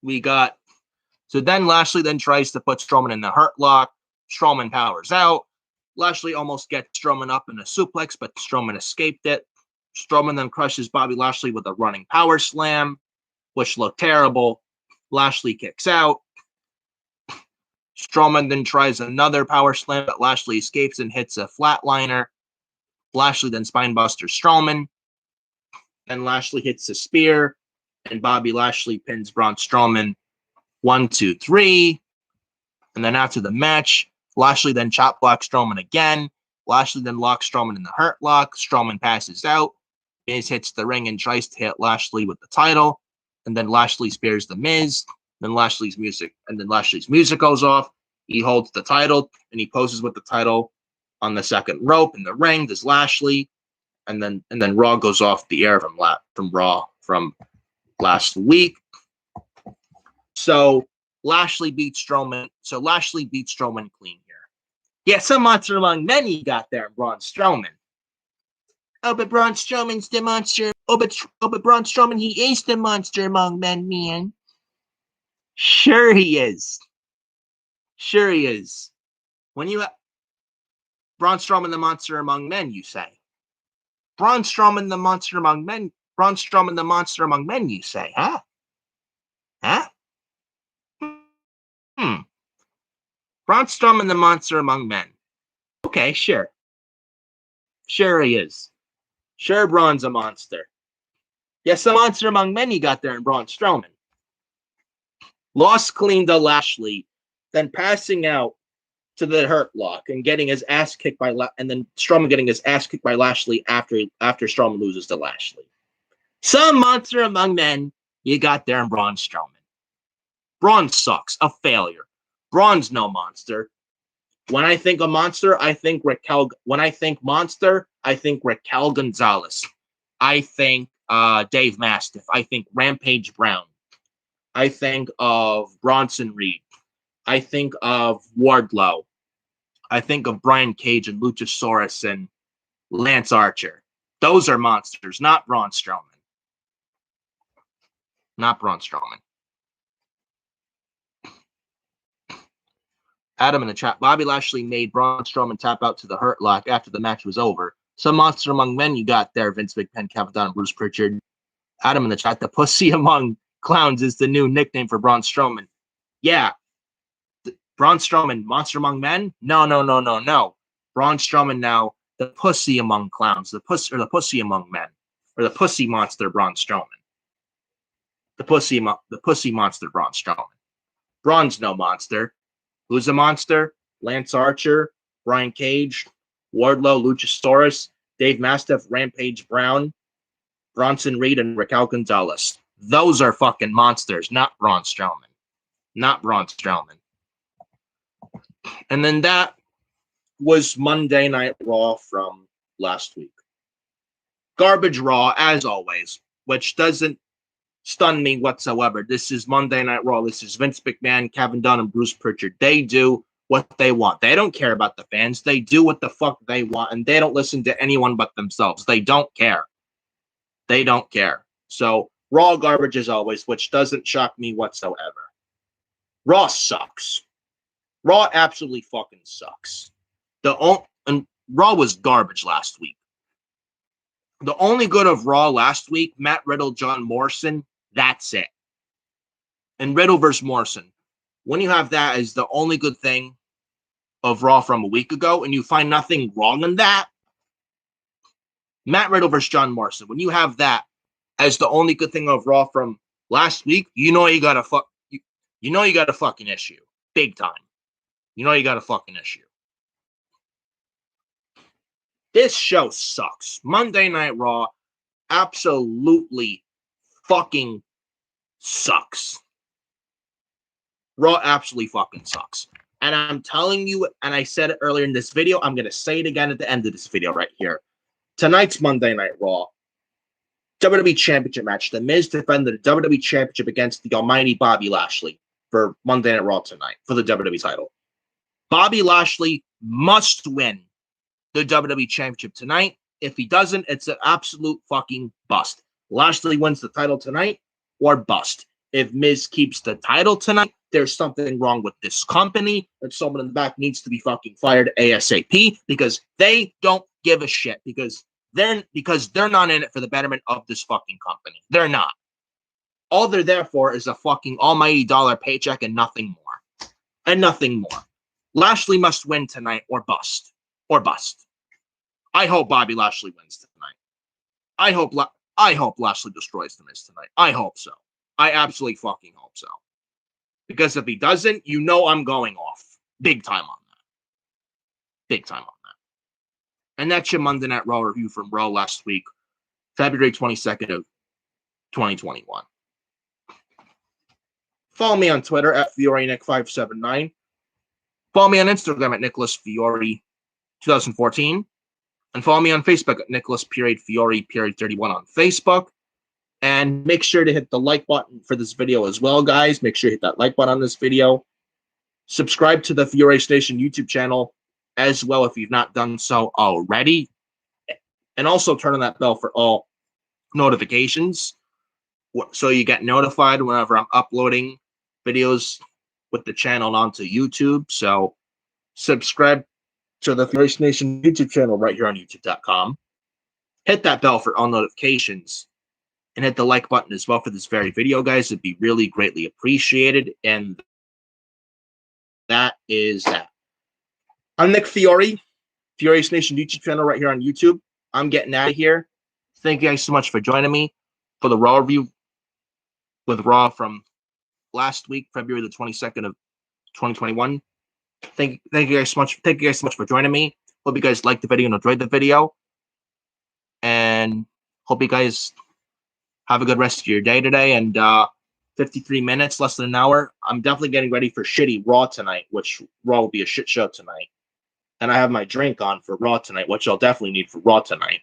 S2: Lashley then tries to put Strowman in the hurt lock. Strowman powers out. Lashley almost gets Strowman up in a suplex, but Strowman escaped it. Strowman then crushes Bobby Lashley with a running power slam, which looked terrible. Lashley kicks out. Strowman then tries another power slam, but Lashley escapes and hits a flatliner. Lashley then spinebusters Strowman. Then Lashley hits a spear, and Bobby Lashley pins Braun Strowman 1, 2, 3. And then after the match, Lashley then chop blocks Strowman again. Lashley then locks Strowman in the hurt lock. Strowman passes out. Miz hits the ring and tries to hit Lashley with the title. And then Lashley spears the Miz. Then Lashley's music goes off. He holds the title and he poses with the title on the second rope in the ring. There's Lashley. And then Raw goes off the air from Raw from last week. So Lashley beats Strowman. So Lashley beats Strowman clean here. Yeah, some monster among men he got there in Braun Strowman. Oh, but Braun Strowman's the monster. Oh, but Braun Strowman, he is the monster among men, man. Sure he is. Sure he is. When you Braun Strowman, the monster among men, you say. Braun Strowman, the monster among men. Braun Strowman, the monster among men, you say, huh? Huh? Braun Strowman, the monster among men. Okay, sure. Sure he is. Sure, Braun's a monster. Yes, a monster among men you got there in Braun Strowman. Lost clean to Lashley, then passing out to the hurt lock and getting his ass kicked by and then Strowman getting his ass kicked by Lashley after Strowman loses to Lashley. Some monster among men you got there in Braun Strowman. Braun sucks, a failure. Braun's no monster. When I think of monster, I think Raquel. When I think monster, I think Raquel Gonzalez. I think Dave Mastiff. I think Rampage Brown. I think of Bronson Reed. I think of Wardlow. I think of Brian Cage and Luchasaurus and Lance Archer. Those are monsters, not Braun Strowman. Not Braun Strowman. Adam in the chat. Bobby Lashley made Braun Strowman tap out to the Hurt Lock after the match was over. Some monster among men you got there, Vince McMahon, Kevin Dunn, and Bruce Pritchard. Adam in the chat. The pussy among clowns is the new nickname for Braun Strowman. Yeah. Braun Strowman, monster among men? No. Braun Strowman now, the pussy among clowns, the pussy among men, or the pussy monster Braun Strowman. The pussy monster Braun Strowman. Braun's no monster. Who's a monster? Lance Archer, Brian Cage, Wardlow, Luchasaurus, Dave Mastiff, Rampage Brown, Bronson Reed, and Raquel Gonzalez. Those are fucking monsters, not Braun Strowman. Not Braun Strowman. And then that was Monday Night Raw from last week. Garbage Raw, as always, which doesn't stun me whatsoever. This is Monday Night Raw. This is Vince McMahon, Kevin Dunn, and Bruce Pritchard. They do what they want. They don't care about the fans. They do what the fuck they want, and they don't listen to anyone but themselves. They don't care. They don't care. So, Raw garbage as always, which doesn't shock me whatsoever. Raw sucks. Raw absolutely fucking sucks. And Raw was garbage last week. The only good of Raw last week, Matt Riddle, John Morrison, that's it. And Riddle versus Morrison. When you have that as the only good thing of Raw from a week ago, and you find nothing wrong in that, Matt Riddle versus John Morrison, when you have that as the only good thing of Raw from last week, you know you got a fucking issue. Big time. You know you got a fucking issue. This show sucks. Monday Night Raw absolutely fucking sucks. Raw absolutely fucking sucks. And I'm telling you, and I said it earlier in this video, I'm going to say it again at the end of this video right here. Tonight's Monday Night Raw WWE Championship match. The Miz defended the WWE Championship against the almighty Bobby Lashley for Monday Night Raw tonight for the WWE title. Bobby Lashley must win the WWE Championship tonight. If he doesn't, it's an absolute fucking bust. Lashley wins the title tonight or bust. If Miz keeps the title tonight, there's something wrong with this company, and someone in the back needs to be fucking fired ASAP because they don't give a shit because they're not in it for the betterment of this fucking company. They're not. All they're there for is a fucking almighty dollar paycheck and nothing more. And nothing more. Lashley must win tonight or bust. Or bust. I hope Bobby Lashley wins tonight. I hope Lashley destroys the Miz tonight. I hope so. I absolutely fucking hope so. Because if he doesn't, you know I'm going off. Big time on that. Big time on that. And that's your Monday Night Raw review from Raw last week, February 22nd of 2021. Follow me on Twitter at FioreNick579. Follow me on Instagram at Nicholas Fiore 2014. And follow me on Facebook at Nicholas_Fiore_31 on Facebook. And make sure to hit the like button for this video as well, guys. Make sure you hit that like button on this video. Subscribe to the Fiore Station YouTube channel as well if you've not done so already. And also turn on that bell for all notifications so you get notified whenever I'm uploading videos with the channel onto YouTube. So subscribe to the Fiore Nation YouTube channel right here on YouTube.com. Hit that bell for all notifications. And hit the like button as well for this very video, guys. It'd be really greatly appreciated. And that is that. I'm Nick Fiore, Fiore's Nation YouTube channel right here on YouTube. I'm getting out of here. Thank you guys so much for joining me for the Raw review with Raw from last week, February the 22nd of 2021. Thank you guys so much. Thank you guys so much for joining me. Hope you guys liked the video and enjoyed the video. And hope you guys have a good rest of your day today. And 53 minutes, less than an hour. I'm definitely getting ready for shitty Raw tonight, which Raw will be a shit show tonight. And I have my drink on for Raw tonight, which I'll definitely need for Raw tonight.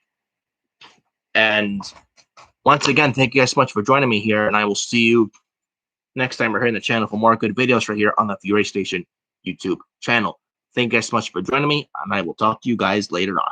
S2: And once again, thank you guys so much for joining me here. And I will see you next time we're here on the channel for more good videos right here on the Fiore Station YouTube channel. Thank you guys so much for joining me. And I will talk to you guys later on.